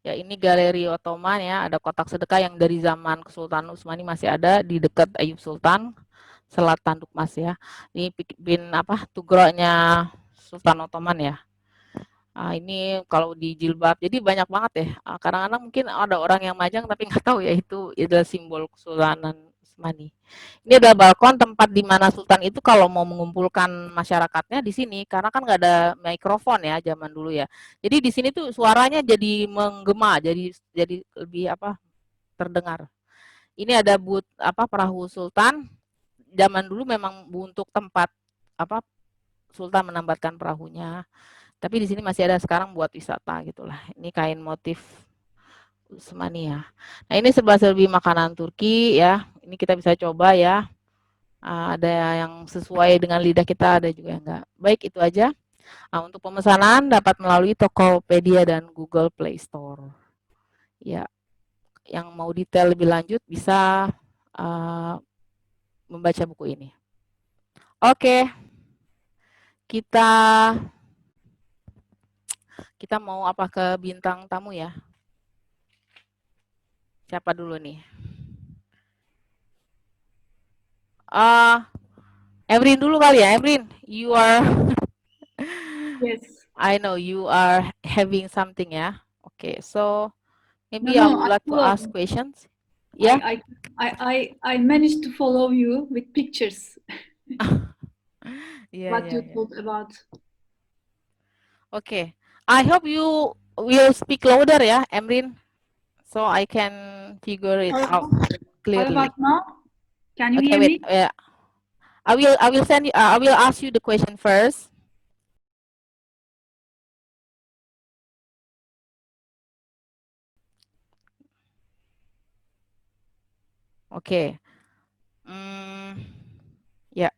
Ya, ini galeri Ottoman ya, ada kotak sedekah yang dari zaman Kesultanan Utsmani masih ada di dekat Ayyub Sultan, Selat Tanduk Mas ya. Ini tugronya Sultan Ottoman ya. Ini kalau di jilbab, jadi banyak banget ya. Kadang-kadang mungkin ada orang yang majang tapi nggak tahu ya itu adalah simbol Kesultanan Utsmani. Ini adalah balkon tempat di mana Sultan itu kalau mau mengumpulkan masyarakatnya di sini, karena kan nggak ada mikrofon ya zaman dulu ya. Jadi di sini tuh suaranya jadi menggema, jadi lebih terdengar. Ini ada perahu Sultan. Zaman dulu memang untuk tempat Sultan menambatkan perahunya. Tapi di sini masih ada sekarang buat wisata gitulah. Ini kain motif Utsmani ya. Nah, ini serba-serbi makanan Turki ya. Ini kita bisa coba ya. Ada yang sesuai dengan lidah kita, ada juga yang enggak. Baik, itu aja. Untuk pemesanan dapat melalui Tokopedia dan Google Play Store. Ya, yang mau detail lebih lanjut bisa membaca buku ini. Oke, kita mau apa ke bintang tamu ya? Siapa dulu nih? Evrin dulu kali ya, Evrin. You are, Yes. I know you are having something ya. Okay, so maybe I No, would like to follow. ask questions. Yeah. I managed to follow you with pictures. Yeah, What yeah, you yeah. thought about. Okay. I hope you will speak louder ya, Emrin, so I can figure it out How clearly. about now? Can you Okay, hear wait. me? Yeah. I will send you. I will ask you the question first. Okay. Ya.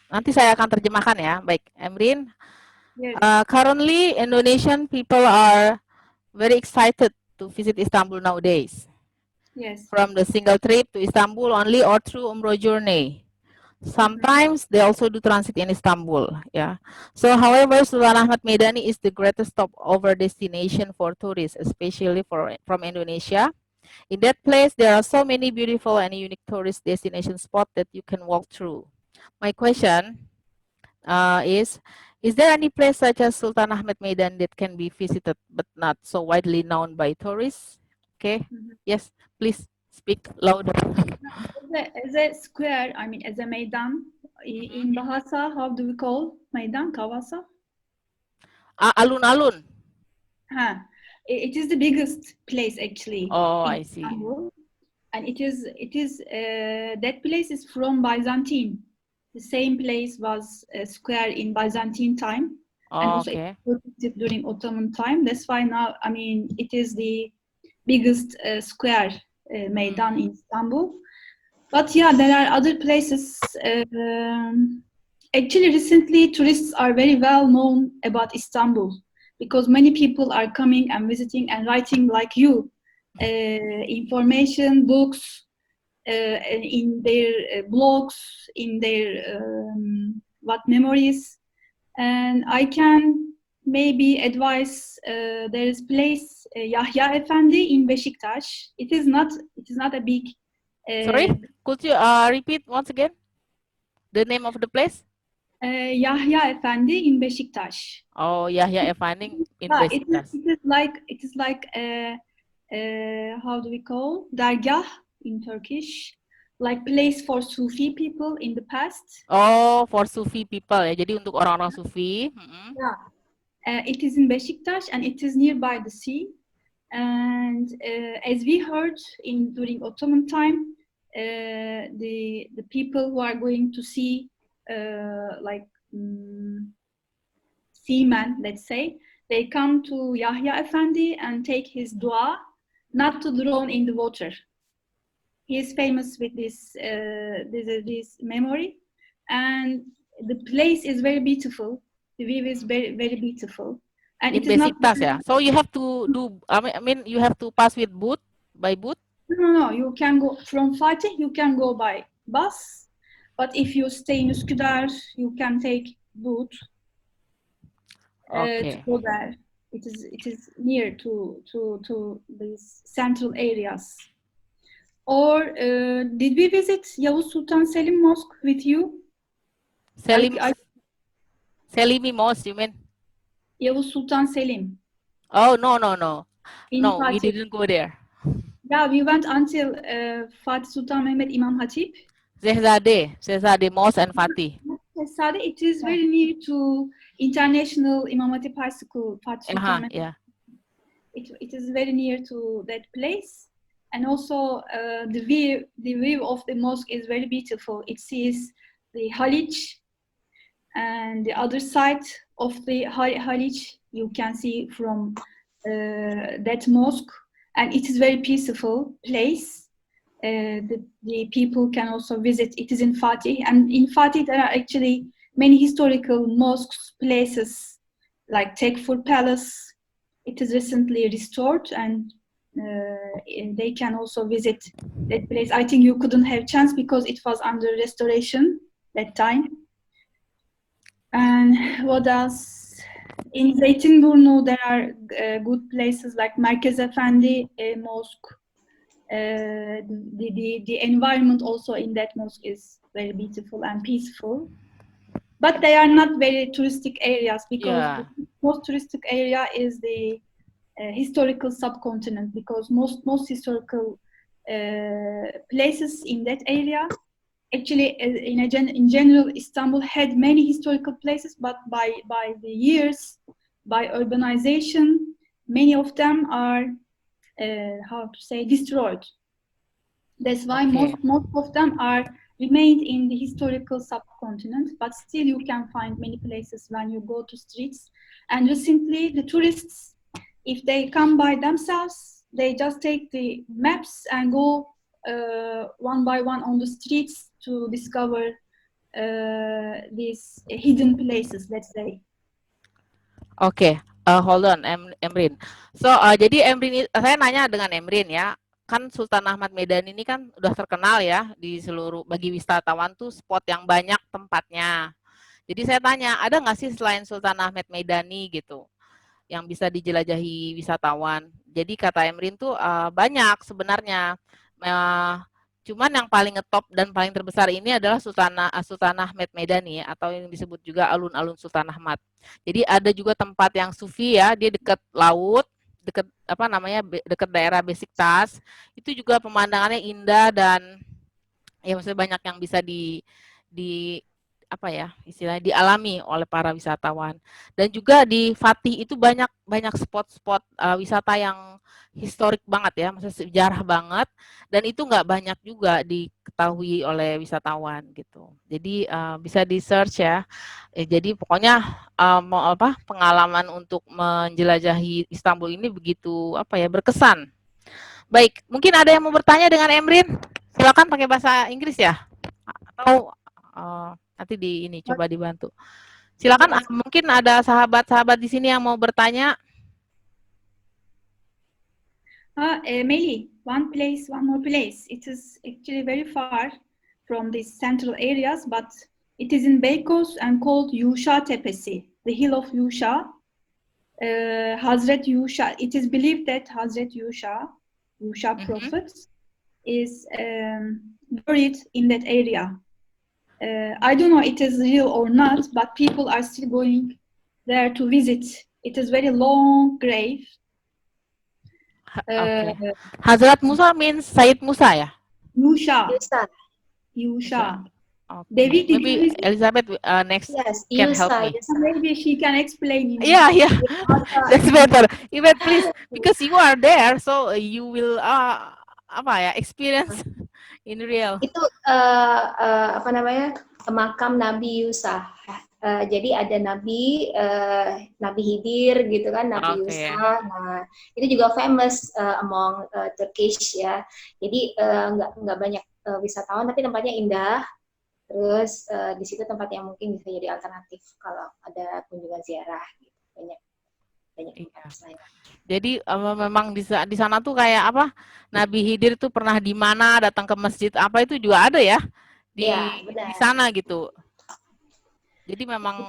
Nanti saya akan terjemahkan ya. Baik, Emrin. Yes. Currently, Indonesian people are very excited to visit Istanbul nowadays. Yes. From the single trip to Istanbul only or through Umroh journey. Sometimes they also do transit in Istanbul. Yeah. So, however, Sultan Ahmad Meidani is the greatest stopover destination for tourists, especially from Indonesia. In that place, there are so many beautiful and unique tourist destination spots that you can walk through. My question is there any place such as Sultan Ahmed Medan that can be visited but not so widely known by tourists? Okay. Yes, please speak louder. As a square, I mean, as a meydan, in Bahasa, how do we call meydan, kawasa? Alun-alun. It is the biggest place actually. Oh, in I see. Istanbul. And that place is from Byzantine. The same place was a square in Byzantine time, and also Okay. during Ottoman time. That's why now, I mean, it is the biggest square meydan in Istanbul. But yeah, there are other places. Actually, recently, tourists are very well known about Istanbul because many people are coming and visiting and writing like you, information, books, in their blogs, in their memories. And I can maybe advise there is place Yahya Efendi in Beşiktaş. It is not a big. Sorry, could you repeat once again the name of the place? Yahya Efendi in Beşiktaş. Oh, Yahya Efendi in Yeah, Beşiktaş. it is like how do we call dergah in Turkish, like place for Sufi people in the past. Oh, for Sufi people ya. Jadi untuk orang-orang Sufi. Yeah, it is in Beşiktaş and it is nearby the sea. And as we heard during Ottoman time, the people who are going to see seamen, let's say, they come to Yahya Efendi and take his dua, not to drown in the water. He is famous with this memory, and the place is very beautiful. The view is very, very beautiful. And in it is not. yeah. So you have to do. I mean, you have to pass with boat by boat. No. You can go from Fatih. You can go by bus, but if you stay in Üsküdar, you can take boat. To go there. It is near to these central areas. Or did we visit Yavuz Sultan Selim Mosque with you? Selimi Mosque, you mean? Yavuz Sultan Selim. Oh, no. No, we didn't go there. Yeah, we went until Fatih Sultan Mehmet Imam Hatip. Shehzade Mosque and Fatih. Shehzade, it is very near to International Imam Hatip High School. Fatih Sultan Mehmet. Yeah. It is very near to that place. And also the view of the mosque is very beautiful. It sees the Haliç, and the other side of the Haliç you can see from that mosque, and it is very peaceful place. The people can also visit. It is in Fatih, and in Fatih there are actually many historical mosques, places like Tekfur Palace. It is recently restored, and they can also visit that place. I think you couldn't have chance because it was under restoration that time. And what else? In Zeytinburnu, there are good places like Merkez Efendi Mosque. The environment also in that mosque is very beautiful and peaceful. But they are not very touristic areas, because the most touristic area is the historical subcontinent, because most historical places in that area, actually in general, Istanbul had many historical places, but by the years, by urbanization, many of them are destroyed. That's why most of them are remained in the historical subcontinent, but still you can find many places when you go to streets. And recently the tourists, if they come by themselves, they just take the maps and go one by one on the streets to discover these hidden places, let's say. Oke, hold on, Emrin. So, jadi Emrin, saya nanya dengan Emrin ya. Kan Sultan Ahmad Medan ini kan udah terkenal ya di seluruh, bagi wisatawan tuh spot yang banyak tempatnya. Jadi saya tanya, ada nggak sih selain Sultan Ahmad Medani gitu yang bisa dijelajahi wisatawan? Jadi kata Emrin tuh banyak sebenarnya. Cuman yang paling ngetop dan paling terbesar ini adalah Sultan Ahmad Medani, atau yang disebut juga alun-alun Sultan Ahmad. Jadi ada juga tempat yang sufi ya, dia dekat laut, dekat dekat daerah Besiktas. Itu juga pemandangannya indah dan ya maksudnya banyak yang bisa istilahnya dialami oleh para wisatawan. Dan juga di Fatih itu banyak spot-spot wisata yang historik banget ya, maksudnya sejarah banget, dan itu nggak banyak juga diketahui oleh wisatawan gitu. Jadi bisa di search ya. Jadi pokoknya pengalaman untuk menjelajahi Istanbul ini begitu berkesan. Baik, mungkin ada yang mau bertanya dengan Emrin? Silakan pakai bahasa Inggris ya, atau nanti coba dibantu. Silakan, mungkin ada sahabat-sahabat di sini yang mau bertanya. Meli, one more place. It is actually very far from the central areas, but it is in Beykoz and called Yuşa Tepesi, the hill of Yuşa. Hazret Yuşa. It is believed that Hazret Yuşa prophet, is buried in that area. I don't know it is real or not, but people are still going there to visit. It is very long grave. Hazrat Musa means Sayyid Musa ya? Yuşa. Okay. David, maybe Elizabeth next can help me. Maybe she can explain. Yeah. That's better. Even please, because you are there, so you will experience in real. Itu makam Nabi Yusuf. Jadi ada Nabi Khidir gitu kan, Nabi Yusuf. Nah, itu juga famous among Turkish ya. Jadi nggak banyak wisatawan, tapi tempatnya indah. Terus di situ tempat yang mungkin bisa jadi alternatif kalau ada kunjungan ziarah gitu. Banyak tempat. Jadi memang di sana tuh kayak Nabi Khidir tuh pernah di mana, datang ke masjid itu juga ada ya di sana gitu. Jadi memang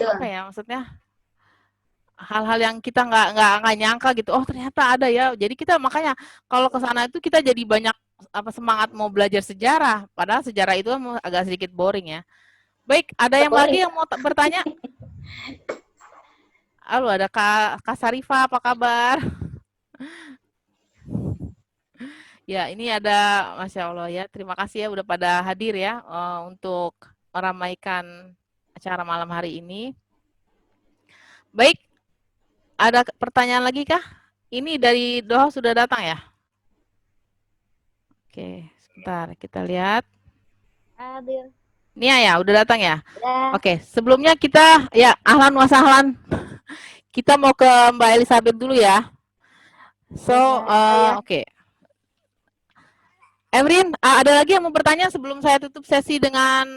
maksudnya hal-hal yang kita nggak nyangka gitu. Oh ternyata ada ya. Jadi kita makanya kalau ke sana itu kita jadi banyak semangat mau belajar sejarah. Padahal sejarah itu agak sedikit boring ya. Baik, ada yang lagi yang mau bertanya? Halo, ada Kak Sarifah, apa kabar? Ya, ini ada, Masya Allah ya. Terima kasih ya udah pada hadir ya untuk meramaikan acara malam hari ini. Baik, ada pertanyaan lagi kah? Ini dari Doha sudah datang ya? Oke, sebentar kita lihat. Hadir. Nia ya, udah datang ya? Oke, sebelumnya kita, ya ahlan wa sahlan. Kita mau ke Mbak Elizabeth dulu ya. So, oke. Ya. Mbak Elizabeth, next question. Please. Thank you. Thank you. Thank you. Emrin, ada lagi yang mau bertanya sebelum saya tutup sesi dengan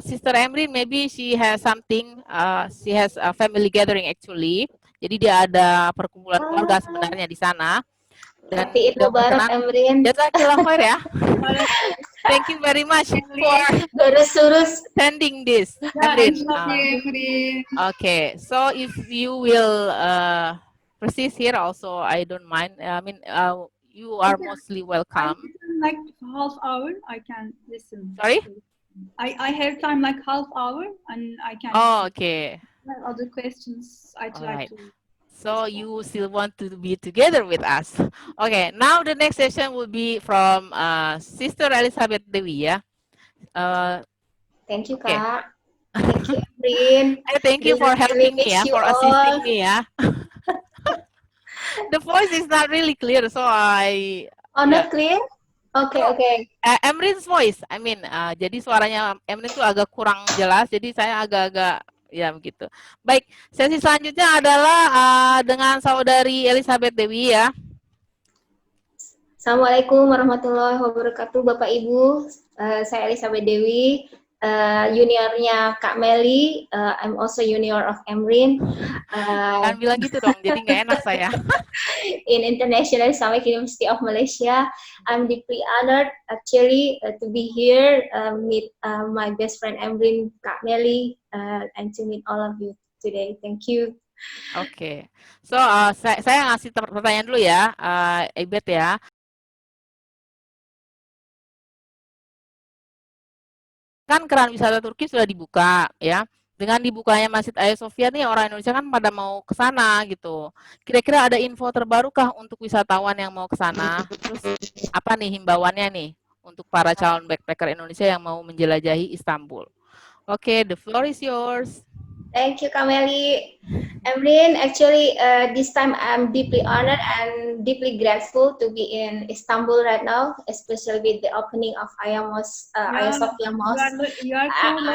Sister Emrin? Maybe she has something, she has a family gathering actually. Jadi dia ada perkumpulan keluarga sebenarnya di sana. Dan Happy Eid dia Mubarak, berkenan. Emrin. Jazakillah khair ya. Thank you very much for Gurus-gurus. attending this, Emrin. Okay, so if you will persist here also, I don't mind. I mean, you are mostly welcome. Like half hour, I can listen. Sorry? I have time like half hour, and I can. Oh, okay. Other questions I try Alright. to. So you still want to be together with us. Okay, now the next session will be from Sister Elizabeth Dewi ya. Thank you, Okay. Kak. Thank you, Emrin. Thank you for Really helping me miss ya, you for all. assisting me ya. The voice is not really clear, so I. Oh, Yeah. not clear? Okay, No. okay. Emrin's voice, I mean, jadi suaranya Emrin itu agak kurang jelas, jadi saya agak-agak ya begitu. Baik, sesi selanjutnya adalah dengan Saudari Elizabeth Dewi ya. Assalamualaikum warahmatullahi wabarakatuh, Bapak Ibu. Saya Elizabeth Dewi, juniornya Kak Meli. I'm also junior of Emrin. Jangan bilang gitu dong, jadi nggak enak saya. In International Islamic University of Malaysia. I'm deeply honored actually to be here with my best friend Emrin, Kak Meli, and to meet all of you today. Thank you. Oke, so saya ngasih pertanyaan dulu ya, Ebet ya. Kan keran wisata Turki sudah dibuka ya. Dengan dibukanya Masjid Hagia Sophia nih orang Indonesia kan pada mau ke sana gitu. Kira-kira ada info terbarukah untuk wisatawan yang mau ke sana? Terus apa nih himbauannya nih untuk para calon backpacker Indonesia yang mau menjelajahi Istanbul? Oke, the floor is yours. Thank you, Kameli. Emrin, actually, this time I'm deeply honored and deeply grateful to be in Istanbul right now, especially with the opening of Hagia Sophia Mosque.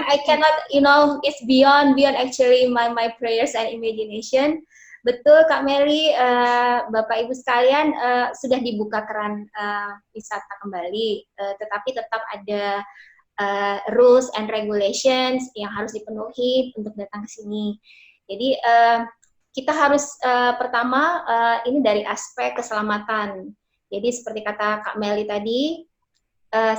I cannot, it's beyond actually my prayers and imagination. Betul, Kak Meli, Bapak Ibu sekalian, sudah dibuka keran wisata kembali, tetapi tetap ada rules and regulations yang harus dipenuhi untuk datang ke sini. Jadi kita harus pertama ini dari aspek keselamatan. Jadi seperti kata Kak Meli tadi,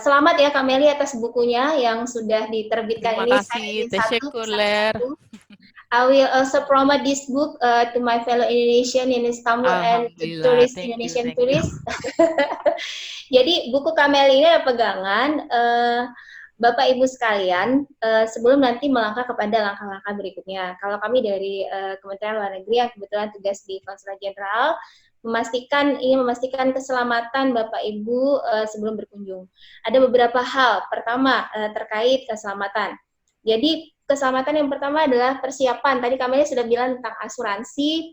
selamat ya Kak Meli atas bukunya yang sudah diterbitkan. Terima kasih, teşekkürler. I will also promote this book to my fellow Indonesian in Istanbul and tourist Indonesian tourists. Jadi buku Kak Meli ini adalah pegangan Bapak Ibu sekalian, sebelum nanti melangkah kepada langkah-langkah berikutnya. Kalau kami dari Kementerian Luar Negeri yang kebetulan tugas di Konsulat Jenderal, ingin memastikan keselamatan Bapak Ibu sebelum berkunjung. Ada beberapa hal. Pertama, terkait keselamatan. Jadi, keselamatan yang pertama adalah persiapan. Tadi kami sudah bilang tentang asuransi,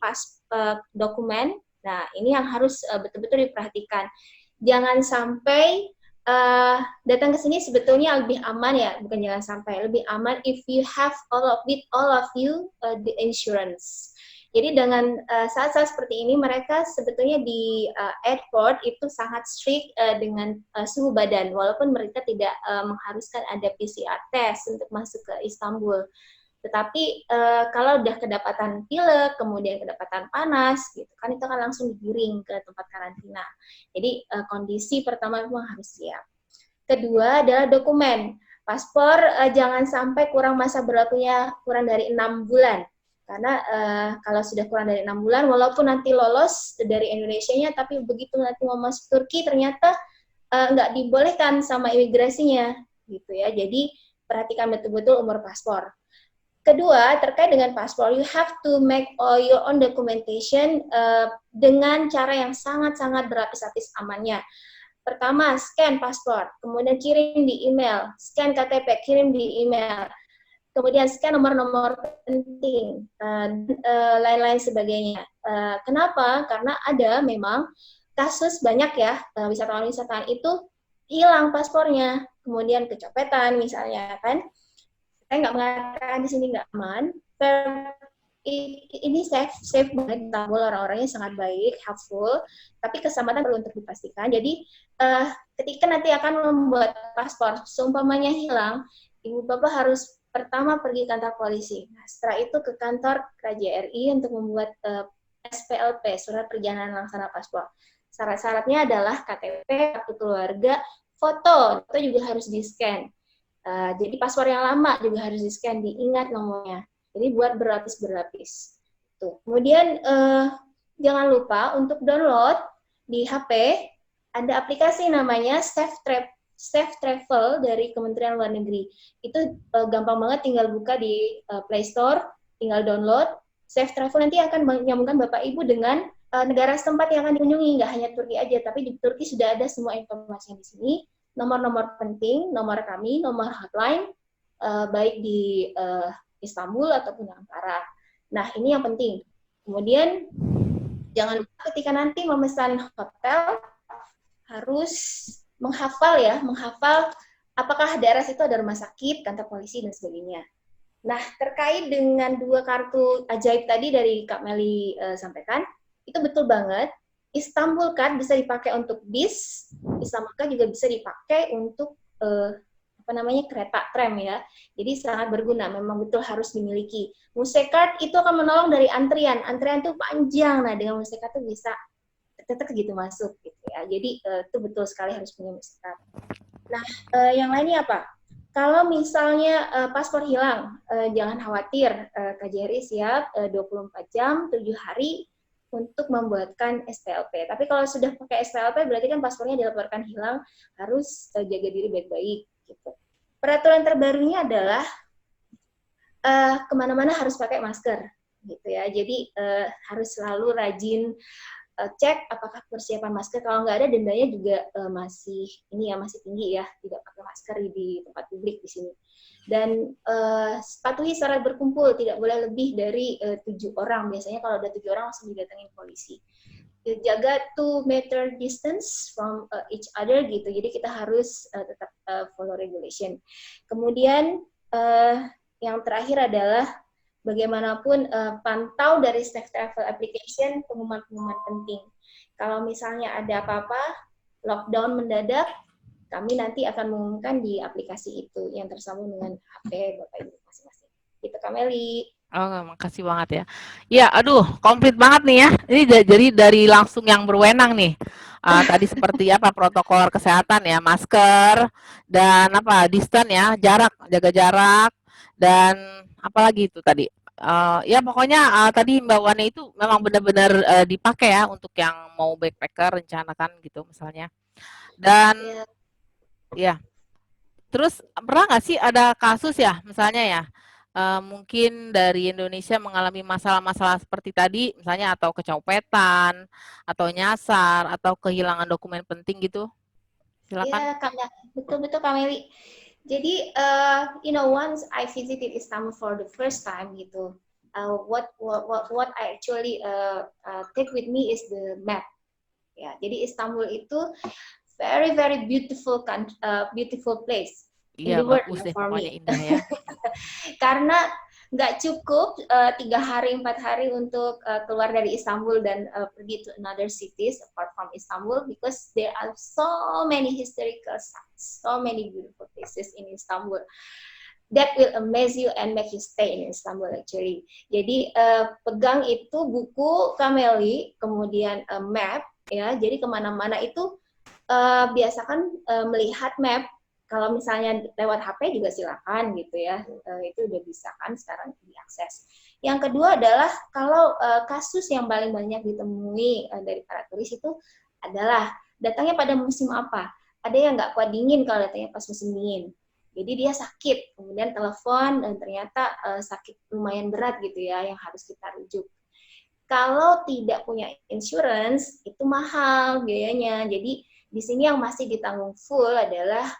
dokumen. Nah, ini yang harus betul-betul diperhatikan. Jangan sampai datang ke sini sebetulnya lebih aman ya, bukan jangan sampai, lebih aman if you have all of you the insurance. Jadi dengan saat-saat seperti ini mereka sebetulnya di airport itu sangat strict dengan suhu badan, walaupun mereka tidak mengharuskan ada PCR test untuk masuk ke Istanbul. Tetapi kalau udah kedapatan pilek, kemudian kedapatan panas, gitu kan, itu akan langsung digiring ke tempat karantina. Jadi kondisi pertama memang harus siap. Kedua adalah dokumen. Paspor jangan sampai kurang masa berlakunya kurang dari 6 bulan. Karena kalau sudah kurang dari 6 bulan, walaupun nanti lolos dari Indonesianya, tapi begitu nanti mau masuk Turki ternyata nggak dibolehkan sama imigrasinya, gitu ya. Jadi perhatikan betul-betul umur paspor. Kedua, terkait dengan paspor, you have to make all your own documentation dengan cara yang sangat-sangat berlapis-lapis amannya. Pertama, scan paspor, kemudian kirim di email, scan KTP, kirim di email, kemudian scan nomor-nomor penting, lain-lain sebagainya. Kenapa? Karena ada memang kasus banyak ya, wisatawan-wisatawan itu hilang paspornya, kemudian kecopetan misalnya kan. Saya nggak mengatakan di sini nggak aman, ini safe banget. Istanbul orang-orangnya sangat baik, helpful, tapi keselamatan perlu untuk dipastikan. Jadi ketika nanti akan membuat paspor, seumpamanya hilang, ibu bapak harus pertama pergi kantor polisi. Nah, setelah itu ke kantor KJRI untuk membuat SPLP, surat perjalanan laksana paspor. Syarat-syaratnya adalah KTP, kartu keluarga, foto itu juga harus di-scan. Jadi paspor yang lama juga harus di-scan, diingat nomornya. Jadi buat berlapis-berlapis. Tuh. Kemudian jangan lupa untuk download di HP ada aplikasi namanya Safe Travel dari Kementerian Luar Negeri. Itu gampang banget, tinggal buka di Play Store, tinggal download. Safe Travel nanti akan menyambungkan Bapak Ibu dengan negara setempat yang akan dikunjungi, nggak hanya Turki aja, tapi di Turki sudah ada semua informasi di sini. Nomor-nomor penting, nomor kami, nomor hotline, baik di Istanbul ataupun Ankara. Nah, ini yang penting. Kemudian, jangan lupa ketika nanti memesan hotel, harus menghafal apakah daerah situ ada rumah sakit, kantor polisi, dan sebagainya. Nah, terkait dengan 2 kartu ajaib tadi dari Kak Meli sampaikan, itu betul banget. Istanbul Card bisa dipakai untuk bis, Istanbul Card juga bisa dipakai untuk kereta tram ya. Jadi sangat berguna, memang betul harus dimiliki. Musecard itu akan menolong dari antrian tuh panjang. Nah, dengan Musecard tuh bisa tetap gitu masuk gitu ya. Jadi itu betul sekali harus punya Musecard. Nah, yang lainnya apa? Kalau misalnya paspor hilang, jangan khawatir, KJRI siap 24 jam, 7 hari untuk membuatkan SPLP. Tapi kalau sudah pakai SPLP berarti kan paspornya dilaporkan hilang, harus jaga diri baik-baik. Gitu. Peraturan terbarunya adalah kemana-mana harus pakai masker, gitu ya. Jadi harus selalu rajin cek apakah persiapan masker. Kalau nggak ada, dendanya juga masih tinggi ya, tidak pakai masker di tempat publik di sini. Dan patuhi syarat berkumpul, tidak boleh lebih dari 7 orang. Biasanya kalau ada 7 orang langsung didatengin polisi. Jaga 2 meter distance from each other gitu. Jadi kita harus tetap follow regulation. Kemudian yang terakhir adalah bagaimanapun pantau dari Safe Travel Application pengumuman-pengumuman penting. Kalau misalnya ada apa-apa, lockdown mendadak, kami nanti akan mengumumkan di aplikasi itu yang tersambung dengan HP Bapak Ibu masing-masing. Gitu Kak Meli. Oh, makasih banget ya. Ya, aduh, komplit banget nih ya. Ini jadi dari langsung yang berwenang nih. Tadi seperti apa protokol kesehatan ya, masker dan distance ya, jaga jarak dan apalagi itu tadi. Ya pokoknya tadi Mbak Wani itu memang benar-benar dipakai ya untuk yang mau backpacker rencanakan gitu misalnya. Dan ya, terus pernah nggak sih ada kasus ya misalnya ya? Mungkin dari Indonesia mengalami masalah-masalah seperti tadi, misalnya atau kecopetan, atau nyasar, atau kehilangan dokumen penting gitu. Silakan. Ya, betul-betul Kak Meli. Jadi, once I visited Istanbul for the first time gitu, what I actually take with me is the map. Ya, jadi Istanbul itu very very beautiful place. Iya, bagus deh, pokoknya indah ya. Karena nggak cukup 3 hari 4 hari untuk keluar dari Istanbul dan pergi to another cities apart from Istanbul, because there are so many historical sites, so many beautiful places in Istanbul that will amaze you and make you stay in Istanbul actually. Jadi pegang itu buku Kak Meli, kemudian map ya. Jadi kemana-mana itu biasakan melihat map. Kalau misalnya lewat HP juga silakan gitu ya, itu udah bisa kan sekarang diakses. Yang kedua adalah kalau kasus yang paling banyak ditemui dari para turis itu adalah datangnya pada musim apa. Ada yang nggak kuat dingin kalau datangnya pas musim dingin. Jadi dia sakit, kemudian telepon dan ternyata sakit lumayan berat gitu ya yang harus kita rujuk. Kalau tidak punya insurance itu mahal biayanya. Jadi di sini yang masih ditanggung full adalah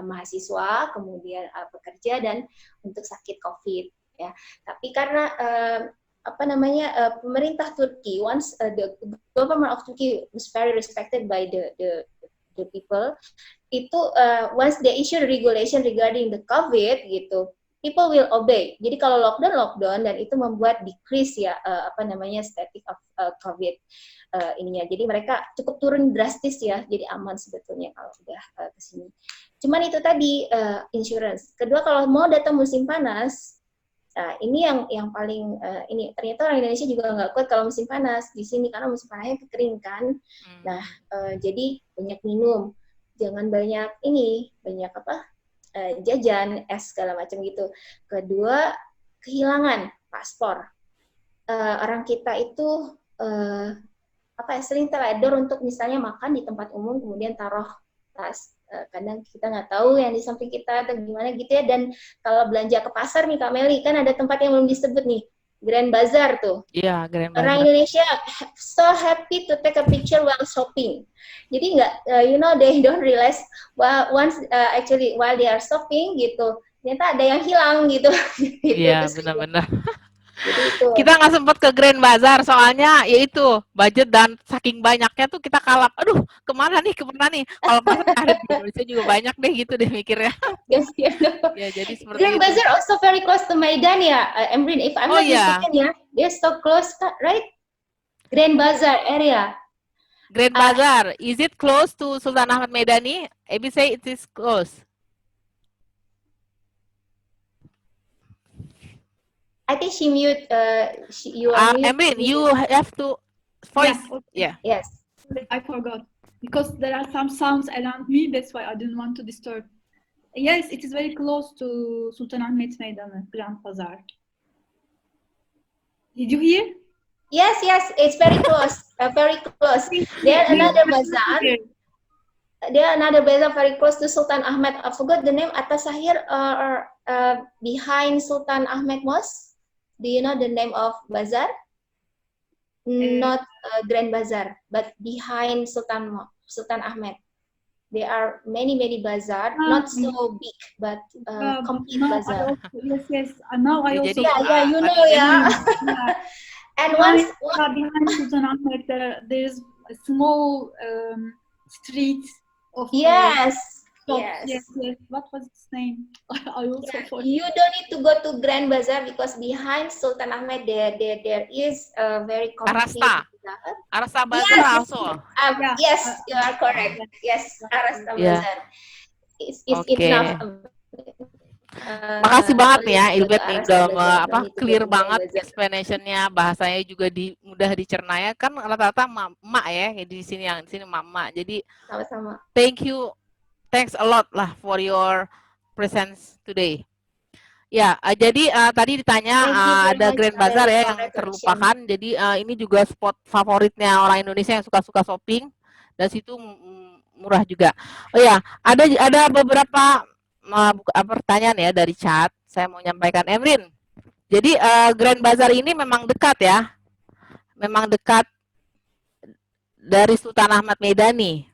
mahasiswa, kemudian pekerja dan untuk sakit COVID ya. Tapi karena pemerintah Turki, once the government of Turkey was very respected by the people, itu once they issue regulation regarding the COVID gitu, people will obey. Jadi kalau lockdown dan itu membuat decrease ya static of COVID ininya. Jadi mereka cukup turun drastis ya. Jadi aman sebetulnya kalau udah ke sini. Cuman itu tadi insurance. Kedua, kalau mau datang musim panas, ini yang paling ini ternyata orang Indonesia juga nggak kuat kalau musim panas di sini karena musim panasnya kekering kan. Nah, jadi banyak minum, jangan banyak jajan, es segala macam gitu. Kedua, kehilangan paspor. Orang kita itu sering teledor untuk misalnya makan di tempat umum kemudian taruh tas. Kadang kita nggak tahu yang di samping kita atau gimana gitu ya. Dan kalau belanja ke pasar nih Kak Meli, kan ada tempat yang belum disebut nih, Grand Bazaar tuh. Iya, Grand Orang Bazaar. Indonesia so happy to take a picture while shopping. Jadi nggak, they don't realize while they are shopping gitu, ternyata ada yang hilang gitu. Iya, benar-benar. Jadi itu. Kita nggak sempat ke Grand Bazaar soalnya yaitu budget dan saking banyaknya tuh kita kalap. Aduh, kemana nih? Kalau pasar ada di Indonesia juga banyak deh gitu deh mikirnya. Yes, yeah, no. Ya, jadi seperti Grand itu. Bazaar also very close to Maidan ya, Emrin. If I'm not mistaken ya, they're so close, right? Grand Bazaar area. Grand Bazaar, is it close to Sultan Ahmad Meidani? Ebi say it is close. I think she mute. You are mute. Emrin, you have to voice. Yeah. Yes. I forgot because there are some sounds around me. That's why I didn't want to disturb. Yes, it is very close to Sultan Ahmet Meydanı, Grand Bazaar. Did you hear? Yes, it's very close. Very close. There another bazaar. There another bazaar very close to Sultan Ahmed. I forgot the name. Atas Sahir behind Sultan Ahmed Mosque. Do you know the name of bazaar? Not Grand Bazaar, but behind Sultan Ahmed. There are many bazaar, not so big, but complete bazaar. Yes. Now I also. Yeah, you know, yeah. And once behind Sultan Ahmed, there is a small street of. Yes. Yes. What was its name? I also forgot. You don't need to go to Grand Bazaar because behind Sultan Ahmed there is a very complete. Arasta Bazaar also. Yes, you are correct. Yes, Arasta Bazaar. It's enough. Makasih banget nih ya Ilbet nih udah clear banget explanation-nya, bahasanya juga mudah dicerna ya, kan rata-rata emak ya di sini emak. Jadi sama-sama. Thanks a lot lah for your presence today. Ya, jadi tadi ditanya ada Grand Bazaar ya yang terlupakan. Jadi ini juga spot favoritnya orang Indonesia yang suka shopping. Dan situ murah juga. Oh ya, ada beberapa pertanyaan ya dari chat. Saya mau nyampaikan, Emrin. Jadi Grand Bazaar ini memang dekat ya. Memang dekat dari Sultan Ahmad Meidani.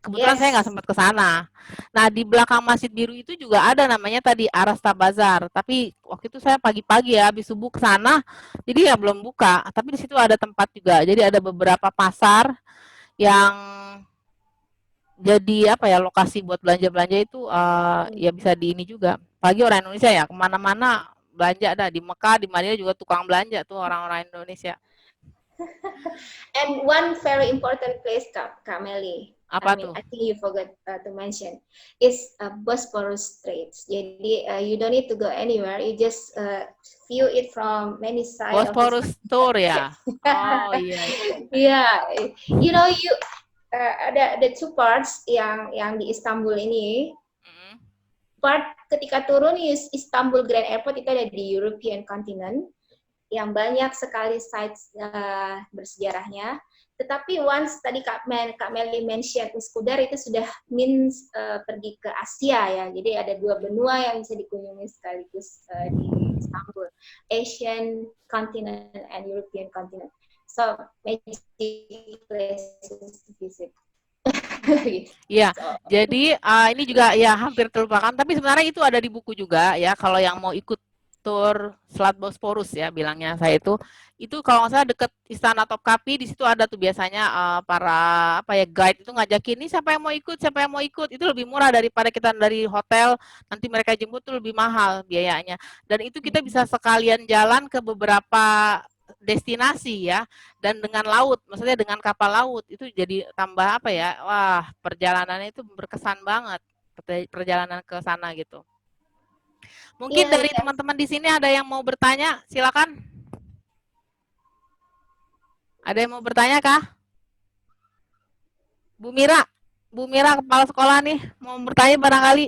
Kebetulan saya nggak sempat ke sana. Nah, di belakang Masjid Biru itu juga ada namanya tadi Arasta Bazaar. Tapi waktu itu saya pagi-pagi ya, habis subuh ke sana, jadi ya belum buka. Tapi di situ ada tempat juga. Jadi ada beberapa pasar yang jadi lokasi buat belanja-belanja itu ya bisa di ini juga. Apalagi orang Indonesia ya, kemana-mana belanja ada. Di Mekah, di Madinah juga tukang belanja tuh orang-orang Indonesia. And one very important place, Kak Meli. Apa tuh? I think you forgot to mention is Bosphorus Straits. Jadi you don't need to go anywhere. You just view it from many sides. Bosphorus tour ya. Oh iya. Yeah, you know ada two parts yang di Istanbul ini. Part ketika turun di Istanbul Grand Airport itu ada di European continent yang banyak sekali sites bersejarahnya. Tetapi once tadi Kak Meli mention Üsküdar itu sudah means pergi ke Asia ya. Jadi ada dua benua yang bisa dikunjungi sekaligus di Istanbul, Asian continent and European continent. So magic places to visit. Iya, jadi ini juga ya hampir terlupakan. Tapi sebenarnya itu ada di buku juga ya. Kalau yang mau ikut Guntur, Selat Bosporus ya bilangnya saya itu kalau nggak salah deket Istana Topkapi, di situ ada tuh biasanya para apa ya guide itu ngajakin nih siapa yang mau ikut itu lebih murah daripada kita dari hotel, nanti mereka jemput tuh lebih mahal biayanya, dan itu kita bisa sekalian jalan ke beberapa destinasi ya, dan dengan laut, maksudnya dengan kapal laut itu jadi tambah apa ya, wah perjalanannya itu berkesan banget perjalanan ke sana gitu. Mungkin Iya, dari iya. teman-teman di sini ada yang mau bertanya, silakan. Ada yang mau bertanya kah? Bu Mira kepala sekolah nih, mau bertanya barangkali.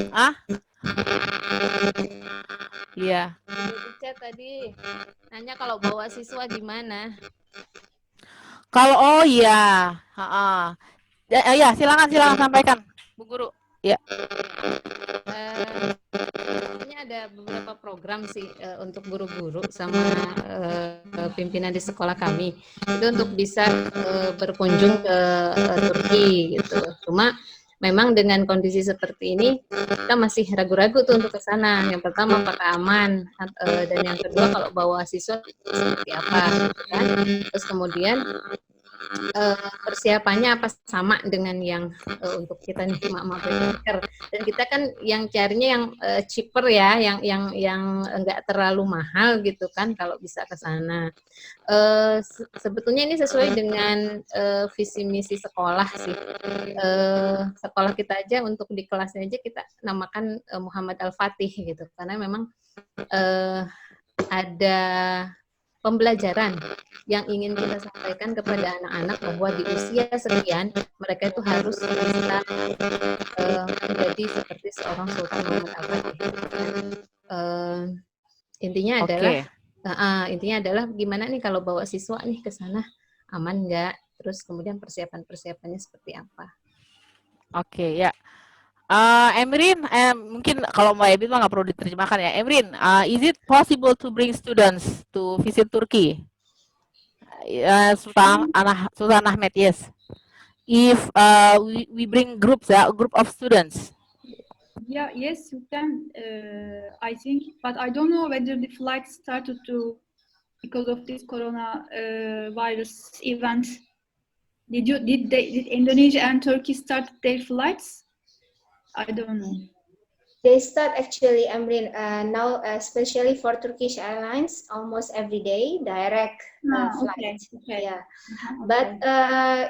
Ah? Iya. Bu Ica tadi nanya kalau bawa siswa gimana? Kalau iya, ya silakan sampaikan, Bu Guru. Ya. Ini ada beberapa program sih untuk guru-guru sama pimpinan di sekolah kami itu untuk bisa berkunjung ke Turki gitu. Cuma memang dengan kondisi seperti ini kita masih ragu-ragu tuh untuk ke sana. Yang pertama apakah aman, dan yang kedua kalau bawa siswa seperti apa gitu kan. Terus kemudian persiapannya apa sama dengan yang untuk kita nih mama backpacker, dan kita kan yang carinya yang cheaper ya, yang enggak terlalu mahal gitu kan kalau bisa ke sana. Sebetulnya ini sesuai dengan visi misi sekolah sih. Sekolah kita aja untuk di kelasnya aja kita namakan Muhammad Al-Fatih gitu, karena memang ada pembelajaran yang ingin kita sampaikan kepada anak-anak bahwa di usia sekian mereka itu harus bisa menjadi seperti seorang Sultan Muhammad Al-Fatih. Intinya adalah gimana nih kalau bawa siswa nih ke sana, aman nggak? Terus kemudian persiapannya seperti apa? Oke, ya. Emrin, mungkin kalau Mbak Ebit mah nggak perlu diterjemahkan ya. Emrin, is it possible to bring students to visit Turkey? Sultan Ahmed, yes. If we bring group of students. Yeah, yes, you can. I think, but I don't know whether the flight started to because of this corona virus event. Did Indonesia and Turkey start their flights? I don't know. They start actually, Amrin, now especially for Turkish Airlines, almost every day direct flight. Okay. Yeah. But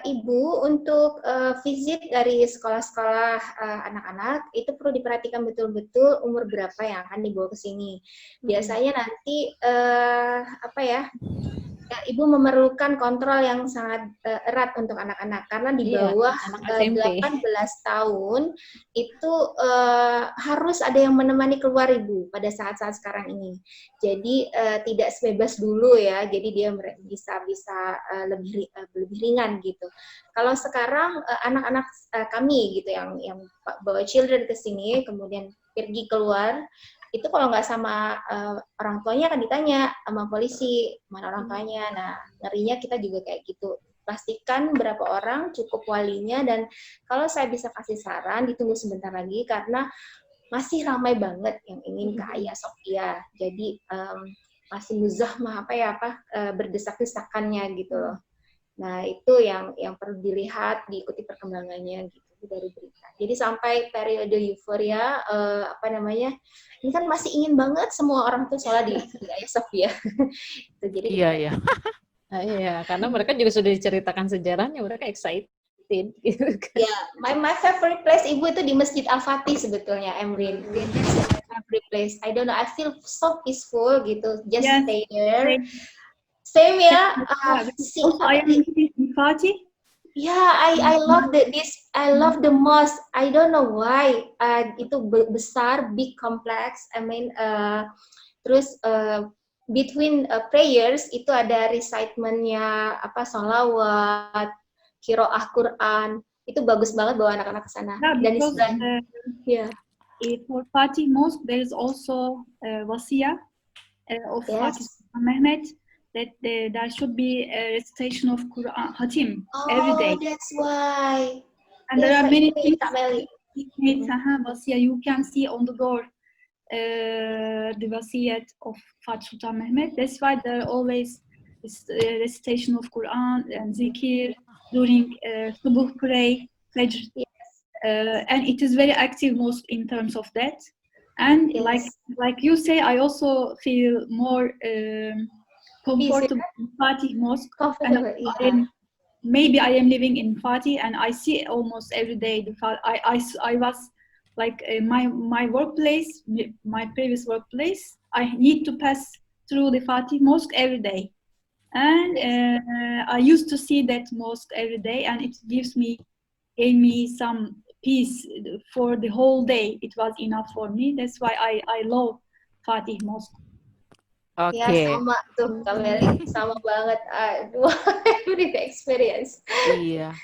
Ibu untuk visit dari sekolah-sekolah anak-anak itu perlu diperhatikan betul-betul umur berapa yang akan dibawa ke sini. Biasanya nanti Ibu memerlukan kontrol yang sangat erat untuk anak-anak karena di bawah 18 tahun itu harus ada yang menemani keluar Ibu pada saat-saat sekarang ini. Jadi tidak sebebas dulu ya. Jadi dia bisa lebih ringan gitu. Kalau sekarang anak-anak kami gitu yang bawa children ke sini kemudian pergi keluar, itu kalau nggak sama orang tuanya akan ditanya sama polisi mana orang tuanya. Nah, ngerinya kita juga kayak gitu. Pastikan berapa orang, cukup walinya, dan kalau saya bisa kasih saran ditunggu sebentar lagi karena masih ramai banget yang ingin ke Hagia Sophia. Jadi masih muzahmah berdesak-desakannya gitu loh. Nah, itu yang perlu dilihat, diikuti perkembangannya gitu dari berita. Jadi sampai periode euforia ini kan masih ingin banget semua orang tuh sholat di Hagia Sophia. Jadi iya. Iya, karena mereka juga sudah diceritakan sejarahnya, mereka excited gitu kan. Ya, my favorite place Ibu itu di Masjid Al-Fatih sebetulnya, Emrin. That's my favorite place. I don't know, I feel so peaceful gitu, just stay there. Same ya. Also, I am in Fatih. Yeah, I love I love the mosque. I don't know why. Itu besar, big complex. I mean, terus between prayers itu ada recitment-nya sholawat, qiraah Quran. Itu bagus banget bawa anak-anak ke sana. Dan di sebelah, for Fatih Mosque there is also wasiyah of Fatih Mehmet. That there should be a recitation of Quran Hatim every day. That's why. And there are many things. You can see on the door. the wasiyat of Fatih Sultan Mehmet. That's why there are always this recitation of Quran and zikir during subuh prayer, fajr, and it is very active mosque in terms of that. And like you say, I also feel more comfortable in Fatih Mosque. And maybe I am living in Fatih, and I see almost every day the I was like my workplace, my previous workplace. I need to pass through the Fatih Mosque every day, and I used to see that mosque every day, and it gave me some peace for the whole day. It was enough for me. That's why I love Fatih Mosque. Oke. Ya sama tuh Kameli, sama banget. Aduh, every experience. Iya.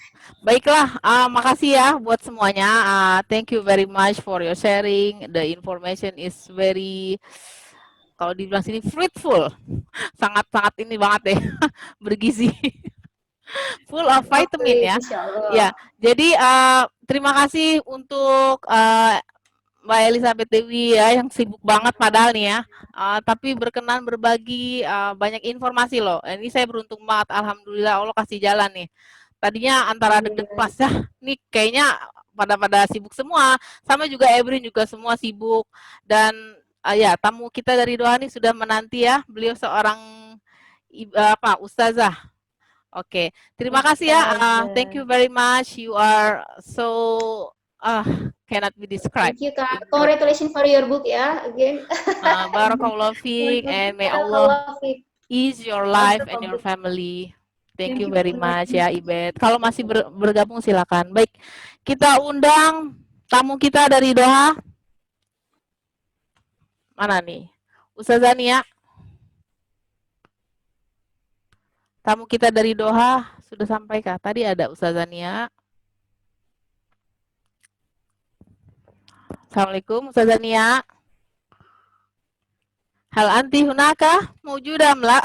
Baiklah, makasih ya buat semuanya. Thank you very much for your sharing. The information is very, kalau dibilang sini fruitful, sangat-sangat ini banget deh, bergizi, full of vitamin ya. Ya, jadi terima kasih untuk Mbak Elizabeth Dewi ya, yang sibuk banget padahal nih ya, tapi berkenan berbagi banyak informasi loh. Ini saya beruntung banget, alhamdulillah Allah kasih jalan nih. Tadinya antara deg-deg pas ya, nih kayaknya pada sibuk semua, sama juga Ebrin juga semua sibuk. Dan ya tamu kita dari Doha nih sudah menanti ya, beliau seorang ustazah. Oke, terima kasih ya, thank you very much, you are so cannot be described. Thank you Kak, congratulations for your book ya, again. Barakallahu fiik, and may Allah ease your life and your family. Thank you very much ya Ibet. Kalau masih bergabung silakan. Baik, kita undang tamu kita dari Doha. Mana nih? Ustazah Nia. Tamu kita dari Doha sudah sampai kah? Tadi ada Ustazah Nia. Assalamualaikum Ustazah Nia. Hal anti hunaka mawjudah la?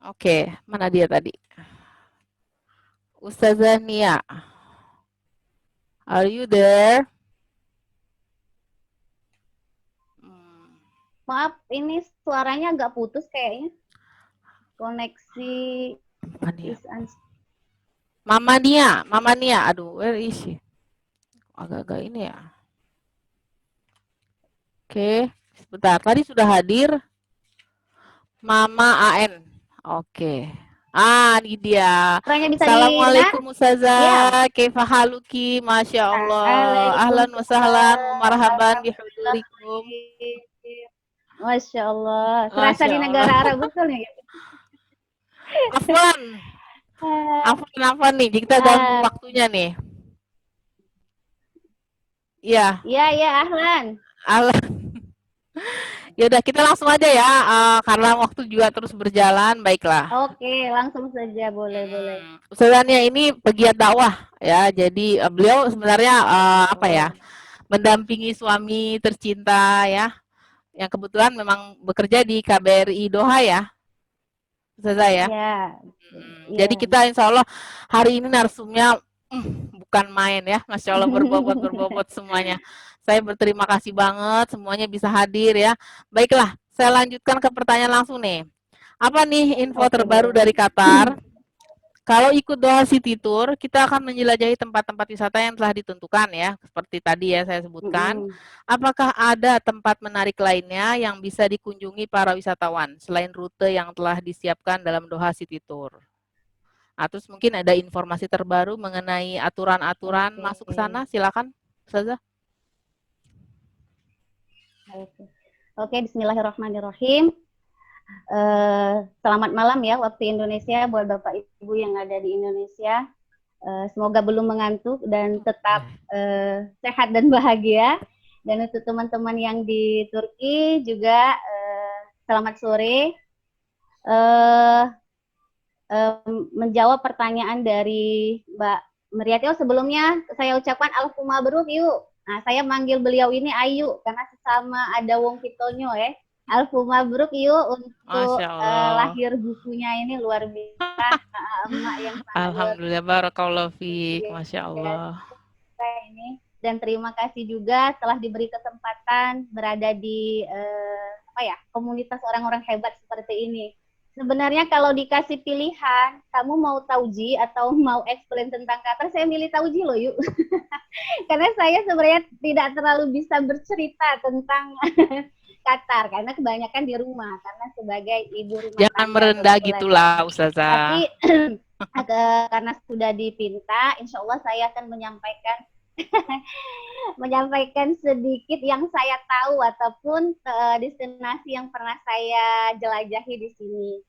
Oke, mana dia tadi? Ustazah Nia. Are you there? Maaf, ini suaranya agak putus kayaknya. Koneksi Mama Nia. Aduh, where is she? Agak-agak ini ya. Oke, sebentar. Tadi sudah hadir Mama AN. Oke. Ini dia. Assalamualaikum Ustazah. Kaifa haluki? Masya Allah. Ahlan wa sahlan wa marhaban bihudurikum. Masya Allah. Serasa di negara Arab betul nih. Afwan nih. Kita ganggu waktunya nih. Iya. Iya, ahlan. Ya udah kita langsung aja ya, karena waktu juga terus berjalan. Baiklah. Oke, langsung saja, boleh. Ustazahnya ini pegiat dakwah ya, jadi beliau sebenarnya mendampingi suami tercinta ya, yang kebetulan memang bekerja di KBRI Doha ya, Ustazah ya. Jadi kita insya Allah hari ini narsumnya bukan main ya, Masya Allah, berbobot semuanya. Saya berterima kasih banget semuanya bisa hadir ya. Baiklah, saya lanjutkan ke pertanyaan langsung nih. Apa nih info terbaru dari Qatar? Kalau ikut Doha City Tour, kita akan menjelajahi tempat-tempat wisata yang telah ditentukan ya. Seperti tadi ya saya sebutkan. Apakah ada tempat menarik lainnya yang bisa dikunjungi para wisatawan selain rute yang telah disiapkan dalam Doha City Tour? Terus mungkin ada informasi terbaru mengenai aturan-aturan masuk sana, silakan Ustazah. Oke, bismillahirrahmanirrahim. Selamat malam ya waktu Indonesia buat Bapak Ibu yang ada di Indonesia. Semoga belum mengantuk dan tetap sehat dan bahagia. Dan untuk teman-teman yang di Turki juga selamat sore. Menjawab pertanyaan dari Mbak Meriati. Sebelumnya saya ucapkan Alfu Mabruk yuk. Nah, saya manggil beliau ini Ayu karena sesama ada Wong Kitonyo ya. Alfu Mabruk yuk untuk lahir bukunya ini luar biasa. Emak yang Alhamdulillah, barakallahu fiik, Masya Allah. Ini dan terima kasih juga telah diberi kesempatan berada di komunitas orang-orang hebat seperti ini. Sebenarnya kalau dikasih pilihan, kamu mau tauji atau mau explain tentang Qatar, saya milih tauji loh yuk. Karena saya sebenarnya tidak terlalu bisa bercerita tentang Qatar karena kebanyakan di rumah karena sebagai ibu rumah Jangan tangga merendah kebetulan. gitulah, Ustazah. Tapi karena sudah dipinta, insya Allah saya akan menyampaikan sedikit yang saya tahu ataupun destinasi yang pernah saya jelajahi di sini.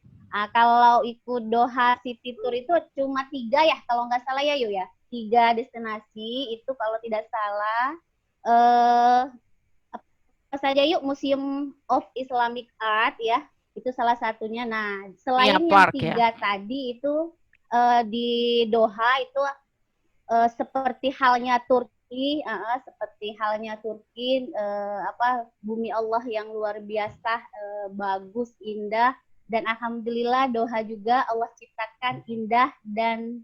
Kalau ikut Doha City Tour itu cuma 3 ya, kalau nggak salah ya Yu ya. 3 destinasi itu kalau tidak salah. Apa saja yuk, Museum of Islamic Art ya, itu salah satunya. Nah, selain yang Park, 3 ya. tadi itu di Doha itu seperti halnya Turki, bumi Allah yang luar biasa, bagus, indah, dan alhamdulillah Doha juga Allah ciptakan indah dan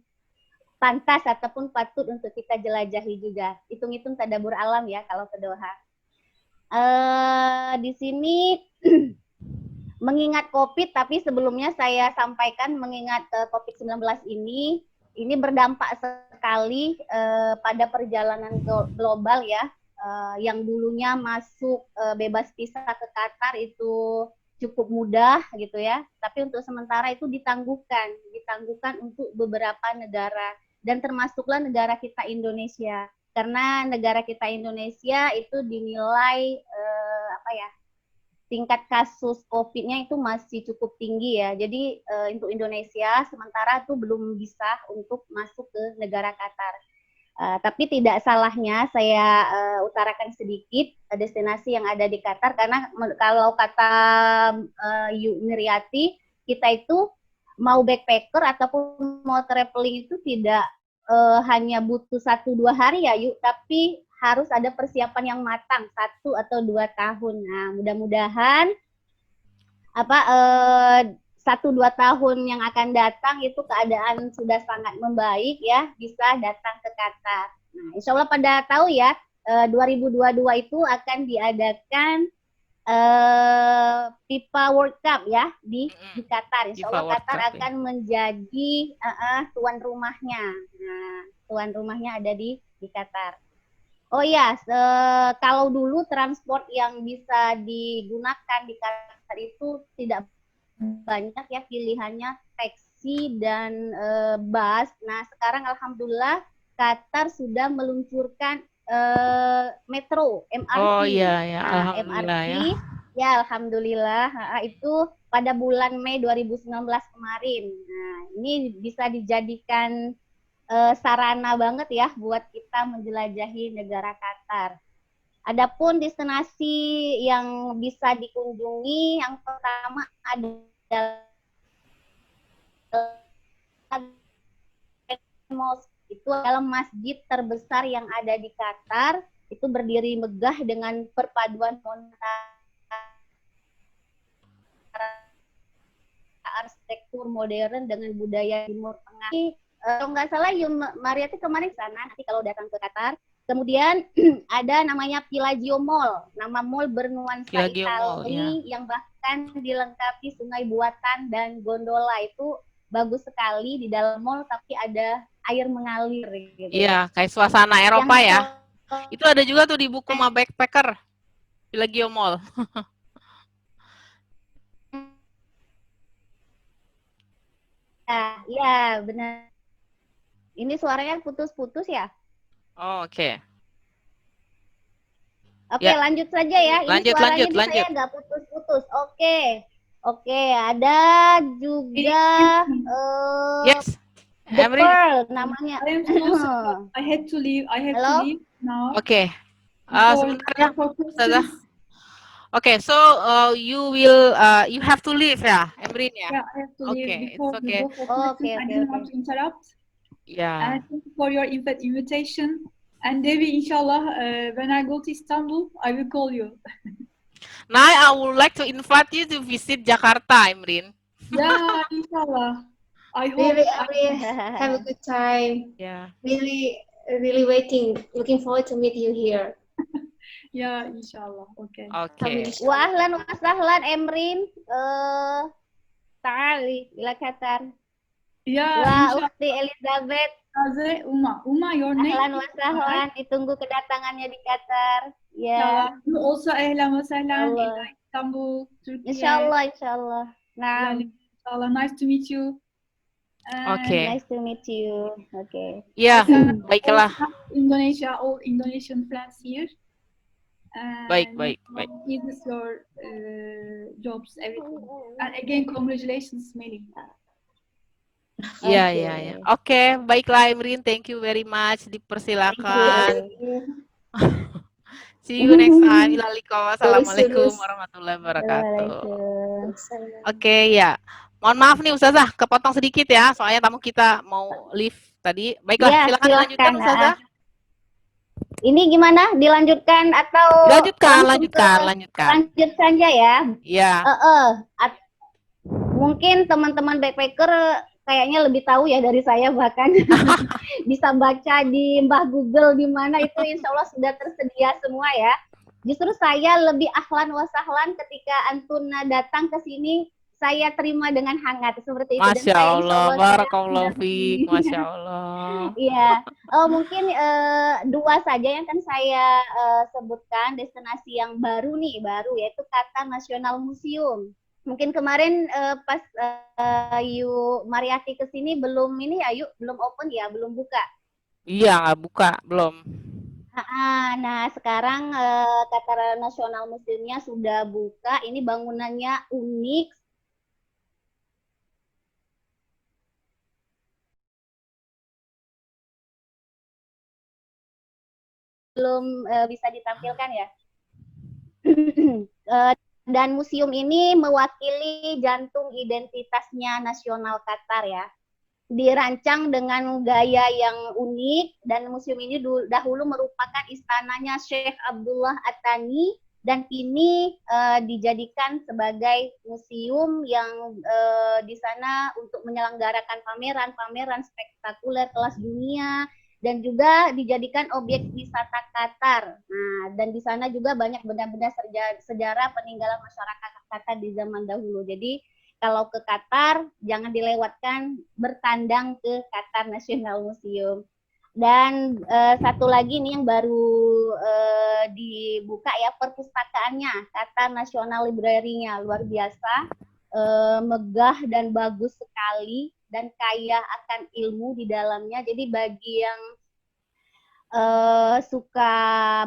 pantas ataupun patut untuk kita jelajahi juga. Hitung-hitung tadabbur alam ya kalau ke Doha. Di sini mengingat COVID, tapi sebelumnya saya sampaikan mengingat COVID-19 ini berdampak sekali pada perjalanan global ya, yang dulunya masuk bebas visa ke Qatar itu cukup mudah gitu ya, tapi untuk sementara itu ditangguhkan untuk beberapa negara dan termasuklah negara kita Indonesia, karena negara kita Indonesia itu dinilai tingkat kasus COVID-nya itu masih cukup tinggi ya. Jadi untuk Indonesia sementara itu belum bisa untuk masuk ke negara Qatar. Tapi tidak salahnya saya utarakan sedikit destinasi yang ada di Qatar, karena kalau kata Yu Miryati, kita itu mau backpacker ataupun mau traveling itu tidak hanya butuh 1-2 hari ya Yu, tapi harus ada persiapan yang matang 1 atau 2 tahun. Nah, mudah-mudahan 1-2 tahun yang akan datang itu keadaan sudah sangat membaik ya, bisa datang ke Qatar. Nah, insya Allah pada tahu ya, 2022 itu akan diadakan FIFA World Cup ya di Qatar. Insya Allah Qatar akan menjadi tuan rumahnya. Nah, tuan rumahnya ada di Qatar. Oh ya, kalau dulu transport yang bisa digunakan di Qatar itu tidak banyak ya pilihannya, taksi dan bus. Nah, sekarang alhamdulillah Qatar sudah meluncurkan metro, MRT. Oh iya ya, nah, alhamdulillah MRT, ya. ya alhamdulillah itu pada bulan Mei 2019 kemarin. Nah, ini bisa dijadikan sarana banget ya buat kita menjelajahi negara Qatar. Adapun destinasi yang bisa dikunjungi, yang pertama adalah itu adalah masjid terbesar yang ada di Qatar. Itu berdiri megah dengan perpaduan arsitektur modern dengan budaya Timur Tengah. Kalau nggak salah, Mariati kemarin sana, nanti kalau datang ke Qatar. Kemudian ada namanya Pilagio Mall, nama mall bernuansa Itali yang bahkan dilengkapi sungai buatan dan gondola. Itu bagus sekali di dalam mall, tapi ada air mengalir gitu. Iya, kayak suasana Eropa ya. Itu ada juga tuh di buku Ma Backpacker, Pilagio Mall. Ya, benar. Ini suaranya putus-putus ya? Oh, oke. Oke, lanjut saja ya. Ini lanjut. saya nggak putus-putus. Oke, ada juga yes. The Pearl namanya. I had to leave now. Oke. Sebentar ya, Ustazah. Okay, so you have to leave ya, Emrin ya? Yeah, I have to leave before okay. we go for questions. I didn't want to interrupt. Yeah. And thank you for your invitation. And Devi, inshallah, when I go to Istanbul, I will call you. Now I would like to invite you to visit Jakarta, Emrin. Yeah, inshallah. I hope Really, have a good time. Yeah. Really really looking forward to meet you here. Ya, insyaallah. Oke. Oke. Wa ahlan wa sahlan Emrin. Ta'ali ila Qatar. Ya, Wa insyaallah. ukhti Elizabeth. Ustazah Uma, your name? Ahlan wa sahlan. Ditunggu kedatangannya di Qatar. Ya. You also ahlan wa sahlan Allah. ila Istanbul, Turkey. Insyaallah. Nah, Insyaallah, nice to meet you. Oke. nice to meet you. Oke. Ya, baiklah. Indonesia, all Indonesian friends here. Baik. This is your jobs, everything. And again, congratulations, Meli. Iya. Oke, baiklah Emrin, thank you very much. Dipersilakan. See you next time. Assalamualaikum warahmatullahi wabarakatuh. Oke, ya. Mohon maaf nih Ustazah, kepotong sedikit ya, soalnya tamu kita mau leave tadi. Baiklah, Ya, silakan dilanjutkan Ustazah. Ini gimana? Dilanjutkan atau Lanjutkan. Lanjut saja ya. Iya. Mungkin teman-teman backpacker kayaknya lebih tahu ya dari saya, bahkan bisa baca di Mbah Google di mana itu insya Allah sudah tersedia semua ya. Justru saya lebih ahlan wa sahlan ketika Antuna datang ke sini, saya terima dengan hangat seperti itu. Masya Allah, barakallahu fiik, Masya Allah. Iya, mungkin dua saja yang kan saya sebutkan destinasi yang baru yaitu Qatar National Museum. Mungkin kemarin pas Ayu Mariati kesini belum open ya, belum buka. Iya, nggak buka, belum. Nah sekarang Qatar National Museumnya sudah buka. Ini bangunannya unik. Belum bisa ditampilkan ya. Dan museum ini mewakili jantung identitasnya nasional Qatar ya. Dirancang dengan gaya yang unik dan museum ini dahulu merupakan istananya Sheikh Abdullah At-Thani dan kini dijadikan sebagai museum yang di sana untuk menyelenggarakan pameran spektakuler kelas dunia dan juga dijadikan objek wisata Qatar. Nah, dan di sana juga banyak benda-benda sejarah peninggalan masyarakat Qatar di zaman dahulu. Jadi kalau ke Qatar jangan dilewatkan bertandang ke Qatar National Museum. Dan satu lagi nih yang baru dibuka ya, perpustakaannya, Qatar National Library-nya luar biasa, megah dan bagus sekali dan kaya akan ilmu di dalamnya. Jadi bagi yang suka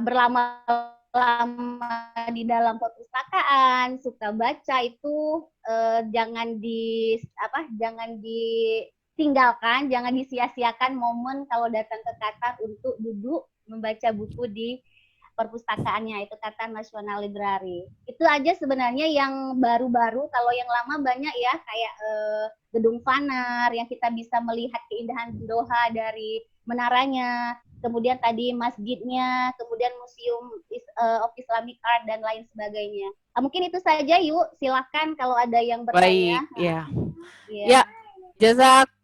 berlama-lama di dalam perpustakaan, suka baca itu jangan ditinggalkan, jangan disia-siakan momen kalau datang ke Qatar untuk duduk membaca buku di perpustakaannya, itu Qatar National Library. Itu aja sebenarnya yang baru-baru. Kalau yang lama banyak ya, kayak Gedung Fanar yang kita bisa melihat keindahan Doha dari menaranya, kemudian tadi masjidnya, kemudian Museum of Islamic Art dan lain sebagainya. Mungkin itu saja, yuk silakan kalau ada yang bertanya. Baik, ya. Ya,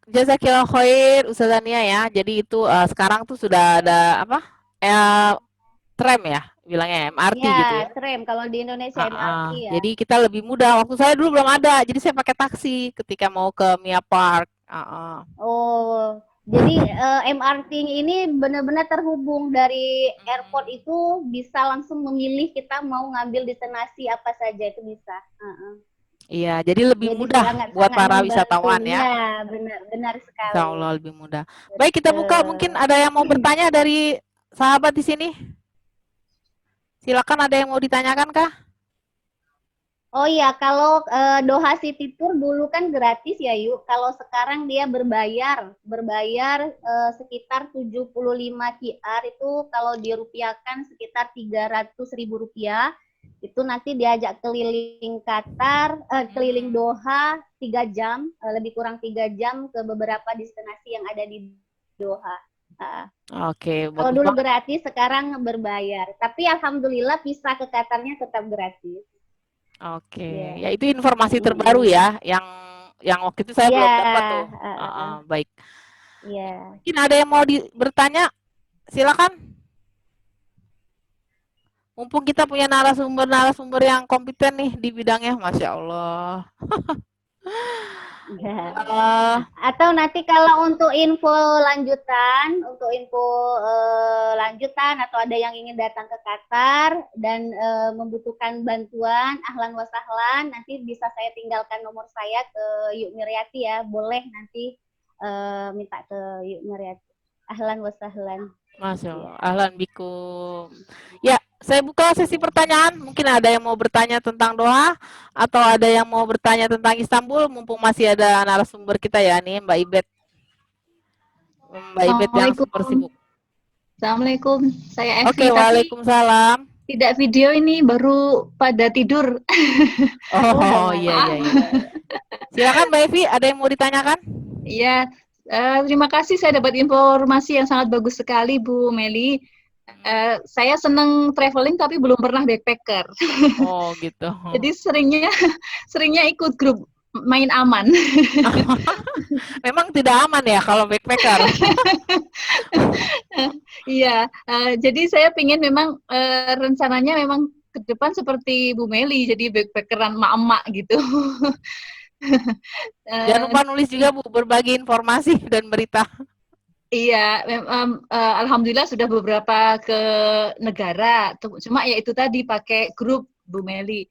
jazakillah khair Ustazah Nia ya. Jadi itu sekarang tuh sudah ada apa? Tram ya, bilangnya MRT gitu ya. Tram kalau di Indonesia MRT ya. Jadi kita lebih mudah. Waktu saya dulu belum ada, jadi saya pakai taksi ketika mau ke Mia Park. Oh, jadi MRT ini benar-benar terhubung dari airport itu, bisa langsung memilih kita mau ngambil destinasi apa saja itu bisa. Iya, jadi lebih mudah buat para wisatawan ya. Iya, benar sekali. Insya Allah lebih mudah. Baik, kita buka. Mungkin ada yang mau bertanya dari sahabat di sini? Silakan, ada yang mau ditanyakan kah? Oh iya, kalau Doha City Tour dulu kan gratis ya yuk. Kalau sekarang dia berbayar sekitar 75 QR itu kalau dirupiahkan sekitar 300.000 rupiah. Itu nanti diajak keliling Qatar, keliling Doha 3 jam, lebih kurang 3 jam ke beberapa destinasi yang ada di Doha. Oke. Kalau dulu gratis, sekarang berbayar. Tapi alhamdulillah visa ke Qatarnya tetap gratis. Oke, ya itu informasi terbaru ya, yang waktu itu saya belum dapat tuh. Baik. Iya. Mungkin ada yang mau bertanya silakan. Mumpung kita punya narasumber yang kompeten nih di bidangnya, Masya Allah. Atau nanti kalau untuk info lanjutan, atau ada yang ingin datang ke Qatar dan membutuhkan bantuan, ahlan wa sahlan, nanti bisa saya tinggalkan nomor saya ke Yuk Miryati ya, boleh nanti minta ke Yuk Miryati. Ahlan wa sahlan. Masya Allah, ahlan bikum. Ya, saya buka sesi pertanyaan. Mungkin ada yang mau bertanya tentang Doha atau ada yang mau bertanya tentang Istanbul. Mumpung masih ada narasumber kita ya nih, Mbak Ibet. Mbak Ibet yang super sibuk. Assalamualaikum, saya Evi. Oke, waalaikumsalam. Tidak video ini, baru pada tidur. Oh iya. Silakan Mbak Evi, ada yang mau ditanyakan? Iya. Terima kasih, saya dapat informasi yang sangat bagus sekali, Bu Meli. Saya senang traveling tapi belum pernah backpacker. Oh gitu. Jadi seringnya ikut grup main aman. Memang tidak aman ya kalau backpacker. Iya, jadi saya pingin memang rencananya memang ke depan seperti Bu Meli, jadi backpackeran emak-emak gitu. Jangan lupa nulis juga Bu, berbagi informasi dan berita. Iya, alhamdulillah sudah beberapa ke negara. Cuma ya itu tadi pakai grup Bu Meli.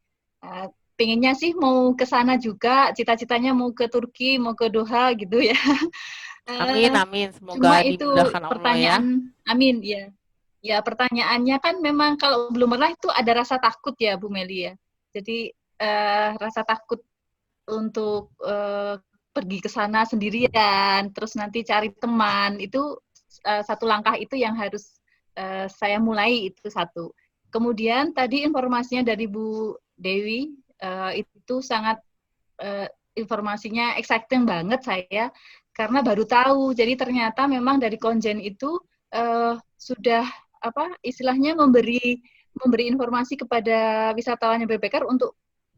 Pengennya sih mau ke sana juga, cita-citanya mau ke Turki, mau ke Doha gitu ya. Amin. Semoga cuma itu dimudahkan Allah pertanyaan, ya. Amin ya. Ya pertanyaannya kan memang kalau belum pernah itu ada rasa takut ya Bu Meli ya. Jadi rasa takut untuk pergi ke sana sendirian, terus nanti cari teman, itu satu langkah itu yang harus saya mulai, itu satu. Kemudian tadi informasinya dari Bu Dewi, itu sangat informasinya exciting banget saya, karena baru tahu, jadi ternyata memang dari Konjen itu sudah istilahnya memberi informasi kepada wisatawan yang backpacker untuk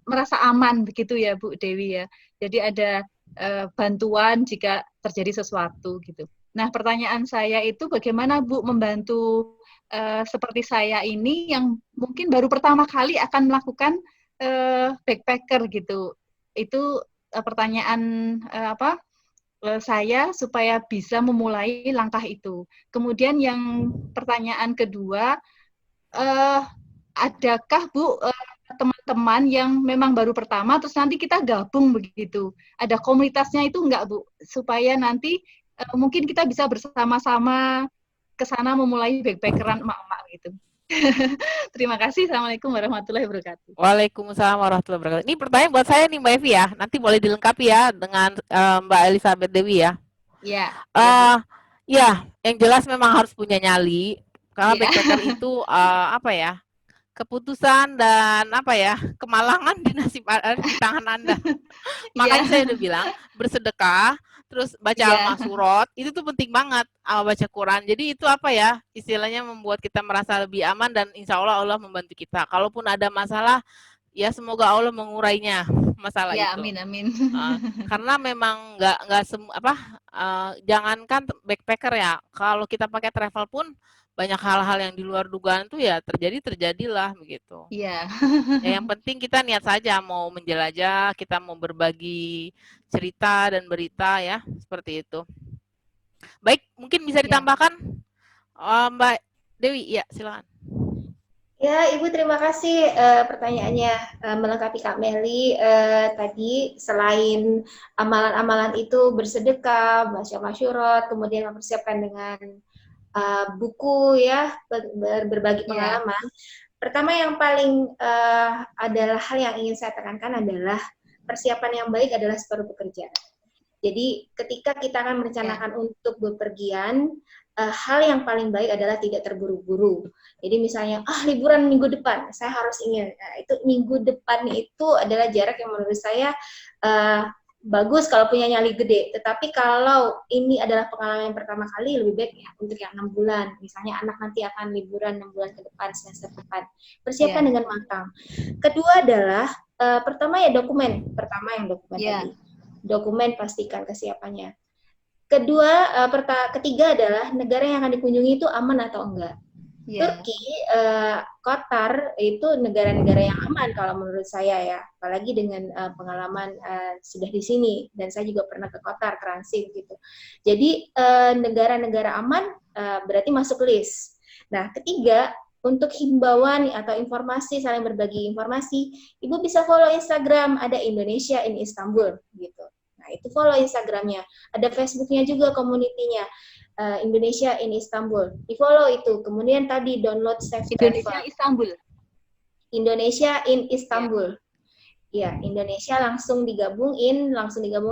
merasa aman begitu ya Bu Dewi ya. Jadi ada bantuan jika terjadi sesuatu gitu. Nah pertanyaan saya itu bagaimana Bu membantu seperti saya ini yang mungkin baru pertama kali akan melakukan backpacker gitu. Itu pertanyaan saya supaya bisa memulai langkah itu. Kemudian yang pertanyaan kedua, adakah Bu teman-teman yang memang baru pertama terus nanti kita gabung begitu, ada komunitasnya itu enggak Bu, supaya nanti mungkin kita bisa bersama-sama ke sana memulai backpackeran emak-emak gitu. Terima kasih. Assalamualaikum warahmatullahi wabarakatuh. Waalaikumsalam warahmatullahi wabarakatuh. Ini pertanyaan buat saya nih Mbak Evi ya, nanti boleh dilengkapi ya dengan Mbak Elizabeth Dewi ya. Iya. Ya, yang jelas memang harus punya nyali karena backpacker itu keputusan dan kemalangan di tangan Anda. Makanya saya udah bilang bersedekah, terus baca Al-Ma'surat, itu tuh penting banget, baca Quran. Jadi itu istilahnya membuat kita merasa lebih aman dan insya Allah Allah membantu kita. Kalaupun ada masalah, ya semoga Allah mengurainya masalah itu. Amin. Karena memang jangankan backpacker ya, kalau kita pakai travel pun banyak hal-hal yang di luar dugaan tuh ya terjadilah begitu. Iya. Ya, yang penting kita niat saja mau menjelajah, kita mau berbagi cerita dan berita ya, seperti itu. Baik, mungkin bisa ditambahkan Mbak Dewi, ya silakan. Ya, Ibu terima kasih pertanyaannya melengkapi Kak Meli. Tadi selain amalan-amalan itu bersedekah, baca masyurat, kemudian mempersiapkan dengan buku ya, berbagi pengalaman. Pertama yang paling adalah hal yang ingin saya tekankan adalah persiapan yang baik adalah separuh pekerjaan. Jadi ketika kita akan merencanakan untuk bepergian, hal yang paling baik adalah tidak terburu-buru. Jadi misalnya, liburan minggu depan, saya harus ingin. Nah, itu minggu depan itu adalah jarak yang menurut saya bagus kalau punya nyali gede. Tetapi kalau ini adalah pengalaman yang pertama kali, lebih baik ya untuk yang 6 bulan. Misalnya anak nanti akan liburan 6 bulan ke depan, semester depan. Persiapkan dengan matang. Kedua adalah, pertama ya dokumen. Pertama yang dokumen tadi. Dokumen pastikan kesiapannya. Ketiga adalah negara yang akan dikunjungi itu aman atau enggak. Turki, Qatar itu negara-negara yang aman kalau menurut saya ya, apalagi dengan pengalaman sudah di sini dan saya juga pernah ke Qatar transit gitu. Jadi negara-negara aman berarti masuk list. Nah, ketiga, untuk himbauan atau informasi, saling berbagi informasi, Ibu bisa follow Instagram, ada Indonesia in Istanbul gitu. Nah, itu follow Instagramnya. Ada Facebooknya juga, komunitinya. Indonesia in Istanbul. Di-follow itu. Kemudian tadi download Safe Indonesia Travel. Istanbul. Indonesia in Istanbul. Ya, Indonesia langsung digabung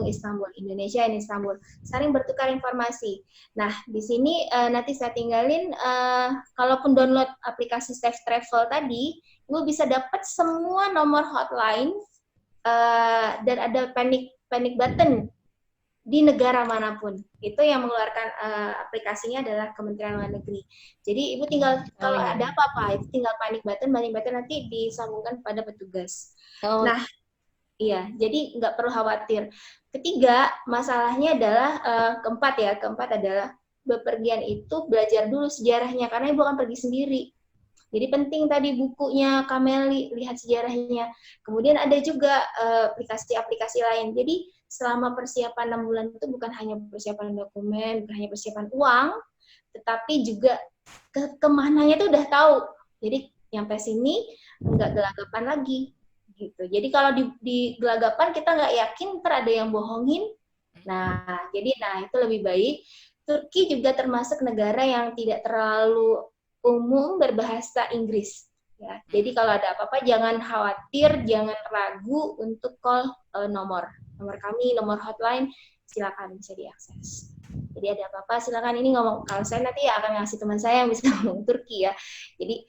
Istanbul. Indonesia in Istanbul. Saling bertukar informasi. Nah, di sini nanti saya tinggalin kalaupun download aplikasi Safe Travel tadi, Ibu bisa dapat semua nomor hotline dan ada panic button di negara manapun. Itu yang mengeluarkan aplikasinya adalah Kementerian Luar Negeri. Jadi Ibu tinggal kalau ada apa-apa, itu tinggal panic button nanti disambungkan pada petugas. Nah, iya, jadi nggak perlu khawatir. Ketiga, masalahnya adalah keempat adalah bepergian itu belajar dulu sejarahnya, karena Ibu akan pergi sendiri. Jadi penting tadi bukunya Kameli, lihat sejarahnya. Kemudian ada juga aplikasi-aplikasi lain. Jadi selama persiapan 6 bulan itu bukan hanya persiapan dokumen, bukan hanya persiapan uang, tetapi juga kemananya itu udah tahu. Jadi nyampe sini nggak gelagapan lagi. Gitu. Jadi kalau di gelagapan kita nggak yakin, ntar ada yang bohongin. Nah, itu lebih baik. Turki juga termasuk negara yang tidak terlalu umum berbahasa Inggris. Ya, jadi kalau ada apa-apa jangan khawatir, jangan ragu untuk call nomor kami, nomor hotline, silakan bisa diakses. Jadi ada apa-apa silakan ini ngomong. Kalau saya nanti akan ngasih teman saya yang bisa ngomong Turki ya. Jadi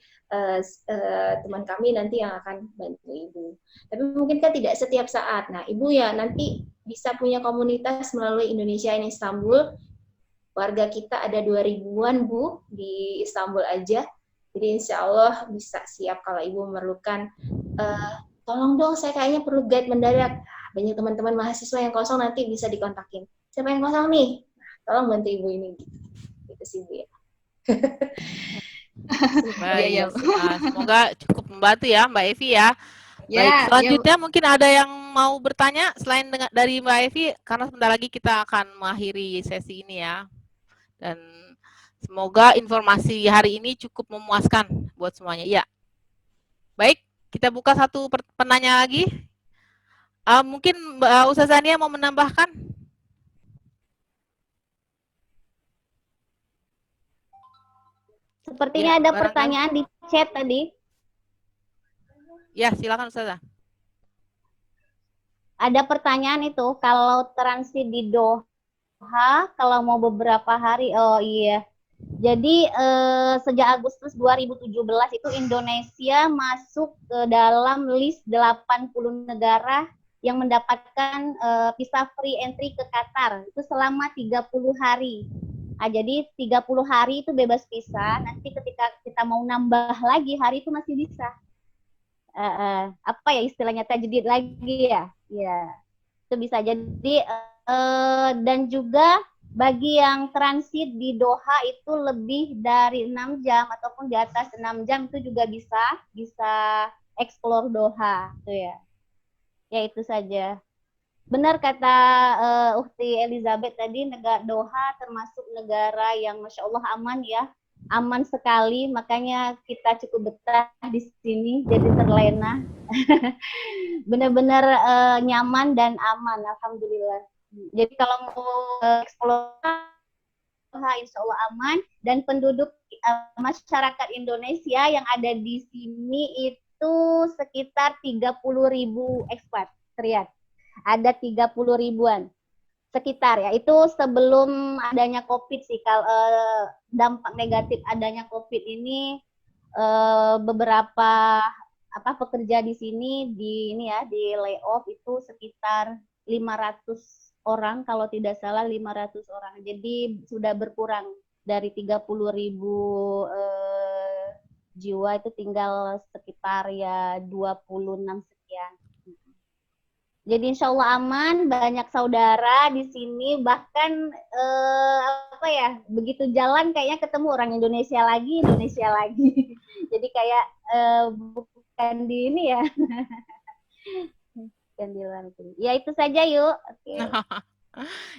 teman kami nanti yang akan bantu Ibu. Tapi mungkin kan tidak setiap saat. Nah, Ibu ya nanti bisa punya komunitas melalui Indonesia in Istanbul. Warga kita ada 2.000-an Bu di Istanbul aja. Jadi insya Allah bisa siap kalau Ibu memerlukan, tolong dong saya kayaknya perlu guide mendadak. Banyak teman-teman mahasiswa yang kosong nanti bisa dikontakin. Siapa yang kosong nih? Nah, tolong bantu Ibu ini. Gitu sih Bu ya. Baik, semoga cukup membantu ya Mbak Evi ya. Baik, selanjutnya mungkin ada yang mau bertanya selain dari Mbak Evi, karena sebentar lagi kita akan mengakhiri sesi ini ya. Dan semoga informasi hari ini cukup memuaskan buat semuanya. Iya. Baik, kita buka satu penanya lagi. Mungkin Mbak Ustazania mau menambahkan? Sepertinya ada pertanyaan di chat tadi. Ya, silakan Ustazah. Ada pertanyaan itu, kalau transit di Doha, kalau mau beberapa hari, oh iya. Jadi sejak Agustus 2017 itu Indonesia masuk ke dalam list 80 negara yang mendapatkan visa free entry ke Qatar. Itu selama 30 hari. Nah, jadi 30 hari itu bebas visa, nanti ketika kita mau nambah lagi hari itu masih bisa. Apa ya istilahnya, tajdid lagi ya. Ya, itu bisa. Jadi dan juga bagi yang transit di Doha itu lebih dari 6 jam ataupun di atas 6 jam itu juga bisa explore Doha tuh ya. Ya itu saja. Benar kata Ukhti Elizabeth tadi, negara Doha termasuk negara yang Masya Allah aman ya. Aman sekali, makanya kita cukup betah di sini, jadi terlena. Benar-benar nyaman dan aman, Alhamdulillah. Jadi kalau mau eksplor, insya Allah aman. Dan penduduk masyarakat Indonesia yang ada di sini itu sekitar 30.000 ekspatriat. Ada 30 ribuan sekitar ya. Itu sebelum adanya COVID sih. Kalau dampak negatif adanya COVID ini, beberapa pekerja di sini di layoff itu sekitar 500 orang, kalau tidak salah 500 orang. Jadi sudah berkurang dari 30.000 jiwa, itu tinggal sekitar ya 26 sekian. Jadi insya Allah aman, banyak saudara di sini, bahkan apa ya, begitu jalan kayaknya ketemu orang Indonesia lagi. Jadi kayak bukan di ini ya, bukan di luar negeri. Ya itu saja yuk. Oke.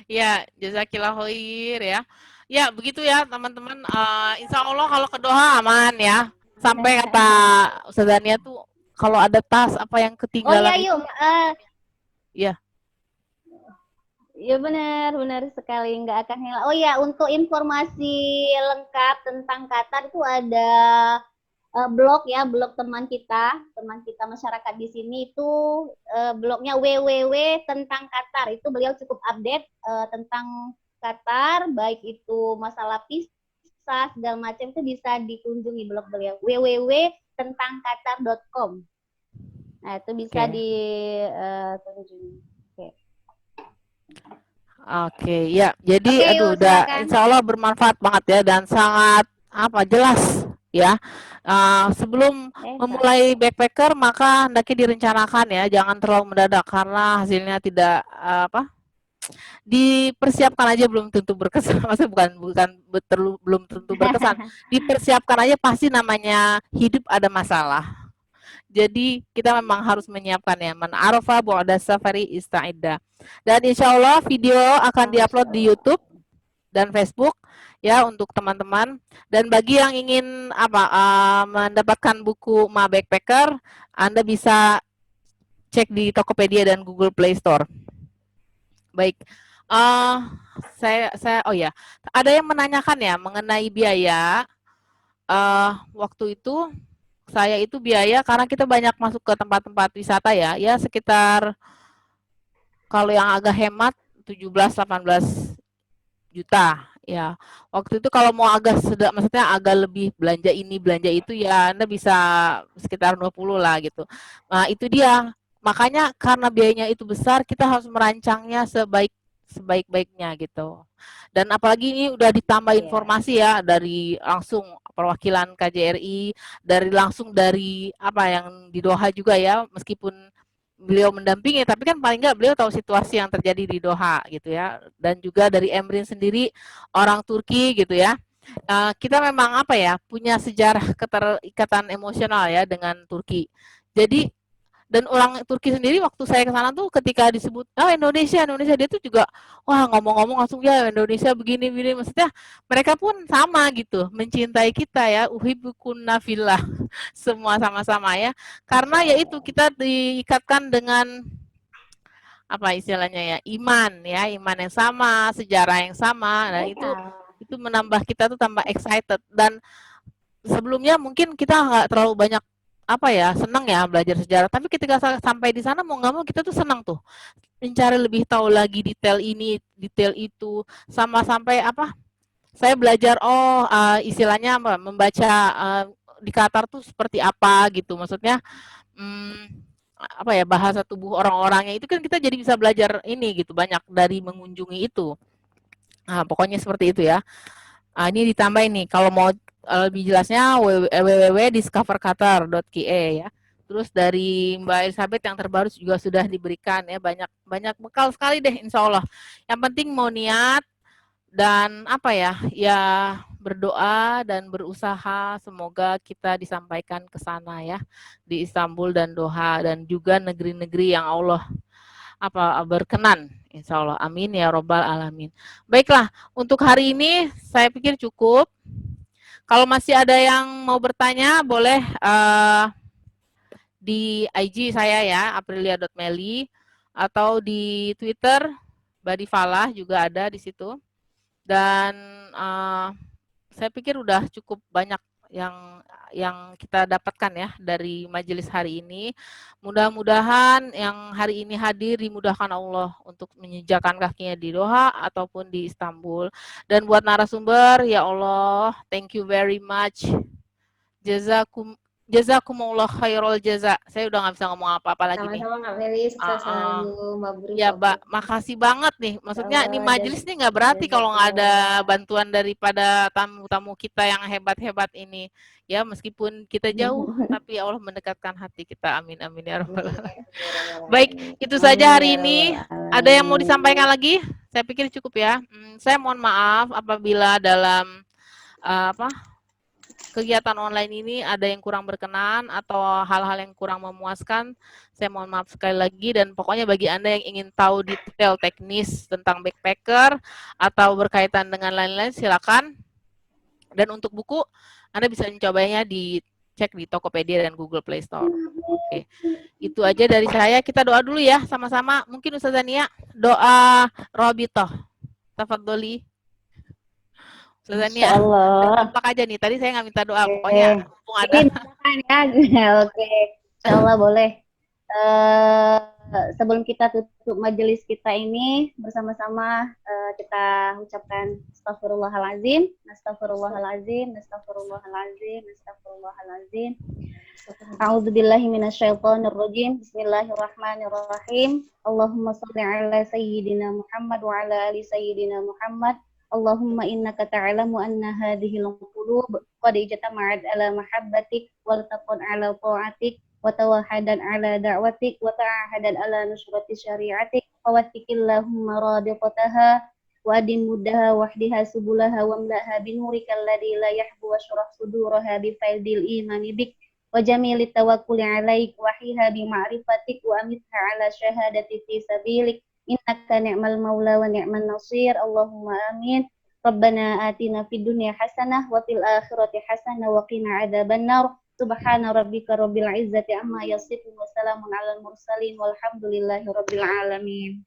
Ya, jazakillah khair ya. Ya, begitu ya teman-teman. Insya Allah kalau ke Doha aman ya. Sampai kata Ustazania tuh kalau ada tas apa yang Oh ketinggalan ya yuk, ya. ya benar sekali, nggak akan hilang. Oh ya, untuk informasi lengkap tentang Qatar itu ada blog ya, blog teman kita masyarakat di sini itu blognya www tentang Qatar. Itu beliau cukup update tentang Qatar, baik itu masalah visa segala macam, itu bisa dikunjungi blog beliau www.tentangqatar.com. Nah, itu bisa dikunjungi. Oke, ya. Jadi aduh udah insya Allah bermanfaat banget ya dan sangat jelas ya. Sebelum memulai backpacker maka hendaknya direncanakan ya, jangan terlalu mendadak karena hasilnya tidak dipersiapkan aja belum tentu berkesan. Maksudnya belum tentu berkesan. Dipersiapkan aja pasti namanya hidup ada masalah. Jadi kita memang harus menyiapkan ya. Man arafa bu'da safari ista'idda. Dan insya Allah video akan diupload di YouTube dan Facebook ya untuk teman-teman. Dan bagi yang ingin mendapatkan buku Ma Backpacker, Anda bisa cek di Tokopedia dan Google Play Store. Baik. Saya oh ya, ada yang menanyakan ya mengenai biaya. Waktu itu saya itu biaya karena kita banyak masuk ke tempat-tempat wisata ya sekitar kalau yang agak hemat 17-18 juta ya. Waktu itu kalau mau maksudnya agak lebih belanja ini belanja itu ya Anda bisa sekitar 20 lah gitu. Nah, itu dia. Makanya karena biayanya itu besar kita harus merancangnya sebaik-baiknya gitu. Dan apalagi ini udah ditambah informasi ya dari langsung perwakilan KJRI, langsung dari yang di Doha juga ya, meskipun beliau mendampingi, tapi kan paling nggak beliau tahu situasi yang terjadi di Doha gitu ya. Dan juga dari Emrin sendiri, orang Turki gitu ya. Kita memang punya sejarah keterikatan emosional ya dengan Turki. Jadi dan orang Turki sendiri waktu saya ke sana tuh ketika disebut Indonesia dia tuh juga ngomong-ngomong langsung ya Indonesia begini maksudnya mereka pun sama gitu mencintai kita ya uhibbukunna fillah semua sama-sama ya karena ya itu kita diikatkan dengan istilahnya ya iman yang sama sejarah yang sama nah itu menambah kita tuh tambah excited dan sebelumnya mungkin kita nggak terlalu banyak senang ya belajar sejarah. Tapi ketika sampai di sana mau nggak mau kita tuh senang tuh mencari lebih tahu lagi detail ini, detail itu, sama sampai saya belajar istilahnya membaca di Qatar tuh seperti apa gitu. Maksudnya bahasa tubuh orang-orangnya itu kan kita jadi bisa belajar ini gitu banyak dari mengunjungi itu. Nah, pokoknya seperti itu ya. Ini ditambah ini kalau mau lebih jelasnya www.discoverqatar.ke ya. Terus dari Mbak Elizabeth yang terbaru juga sudah diberikan ya banyak bekal sekali deh insya Allah. Yang penting mau niat dan ya berdoa dan berusaha semoga kita disampaikan ke sana ya di Istanbul dan Doha dan juga negeri-negeri yang Allah berkenan insya Allah amin ya robbal alamin. Baiklah untuk hari ini saya pikir cukup. Kalau masih ada yang mau bertanya, boleh di IG saya ya, aprilia.meli, atau di Twitter, Badi Falah juga ada di situ. Dan saya pikir udah cukup banyak yang kita dapatkan ya dari majelis hari ini. Mudah-mudahan yang hari ini hadir dimudahkan Allah untuk menjejakkan kakinya di Doha ataupun di Istanbul. Dan buat narasumber, ya Allah, thank you very much. Jazakumullah khairul jaza. Saya udah nggak bisa ngomong apa-apa lagi nih. Sama-sama Kak Meli, sukses selalu, mabrur. Ya, Mbak, makasih banget nih. Maksudnya ini Sama, majelis nih nggak berarti kalau nggak ada bantuan daripada tamu-tamu kita yang hebat-hebat ini. Ya, meskipun kita jauh, tapi Allah mendekatkan hati kita. Amin, amin ya rabbal alamin. Baik, itu saja hari ini. Ada yang mau disampaikan lagi? Saya pikir cukup ya. Saya mohon maaf apabila dalam kegiatan online ini ada yang kurang berkenan atau hal-hal yang kurang memuaskan. Saya mohon maaf sekali lagi, dan pokoknya bagi Anda yang ingin tahu detail teknis tentang backpacker atau berkaitan dengan lain-lain, silakan. Dan untuk buku, Anda bisa mencobanya dicek di Tokopedia dan Google Play Store. Oke, itu aja dari saya. Kita doa dulu ya sama-sama. Mungkin Ustazah Nia, doa Robitoh. Tafadholi. Ustazah Nia, apa aja nih? Tadi saya nggak minta doa, pokoknya mumpung ada. Ya, oke. Insyaallah boleh. Sebelum kita tutup majelis kita ini bersama-sama, kita ucapkan astagfirullahalazim, astagfirullahalazim, astagfirullahalazim, astagfirullahalazim. A'udzubillahi minasyaitonirrajim. Bismillahirrahmanirrahim. Allahumma shalli ala sayyidina Muhammad wa ala ali sayyidina Muhammad. Allahumma innaka ta'lamu anna hadhil qulub qad ijtama'at ala mahabbatik wa taqad ala ta'atik wa tawahadan ala da'watik wa ta'ahadan ala nusrati syari'atik wa wattikillahumma radiqataha wa adim muddaha wahdiha subulaha wa mlaha binurika alladhi la yahbu wa syurah suduraha bi faidil imani bik wa jamili tawakkuli alaik wa hiha bi ma'rifatik wa amitha ala syahadati fi sabilik innaka ni'mal maula wa ni'man nasir. Allahumma amin. Rabbana atina fid dunya hasanah wa fil akhirati hasanah wa qina adzabannar. Subhana rabbika rabbil izzati amma yasifun wa salamun alal mursalin walhamdulillahi rabbil alamin.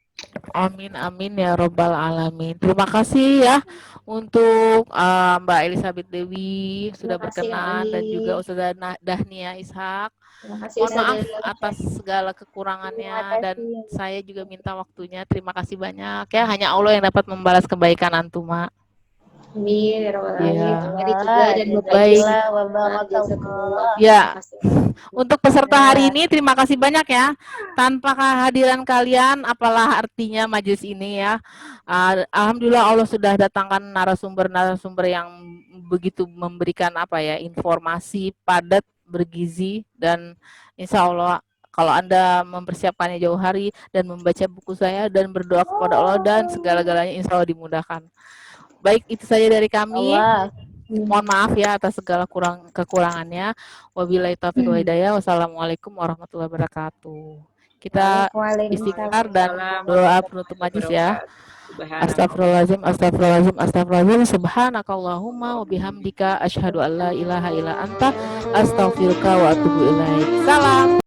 Amin, amin ya robbal alamin. Terima kasih ya untuk Mbak Elizabeth Dewi sudah berkenan, dan juga Ustazah Dahnia Ishak. Mohon maaf atas segala kekurangannya, dan saya juga minta waktunya. Terima kasih banyak ya. Hanya Allah yang dapat membalas kebaikan antum, Mak. Amin ya rabbal alamin. Baik. Ya. Untuk peserta hari ini terima kasih banyak ya. Tanpa kehadiran kalian apalah artinya majelis ini ya. Alhamdulillah Allah sudah datangkan narasumber-narasumber yang begitu memberikan informasi padat, bergizi, dan insya Allah kalau Anda mempersiapkannya jauh hari dan membaca buku saya dan berdoa kepada Allah, dan segala-galanya insya Allah dimudahkan. Baik, itu saja dari kami. Mohon maaf ya atas segala kekurangannya. Wabillahi taufiq wal hidayah. Wassalamualaikum warahmatullahi wabarakatuh. Kita istighfar dan doa penutup majlis ya. Astagfirullahaladzim, astagfirullahaladzim, astagfirullahaladzim. Subhanakallahumma wa bihamdika asyhadu an la ilaha illa anta astaghfiruka wa atubu ilaik. Salam.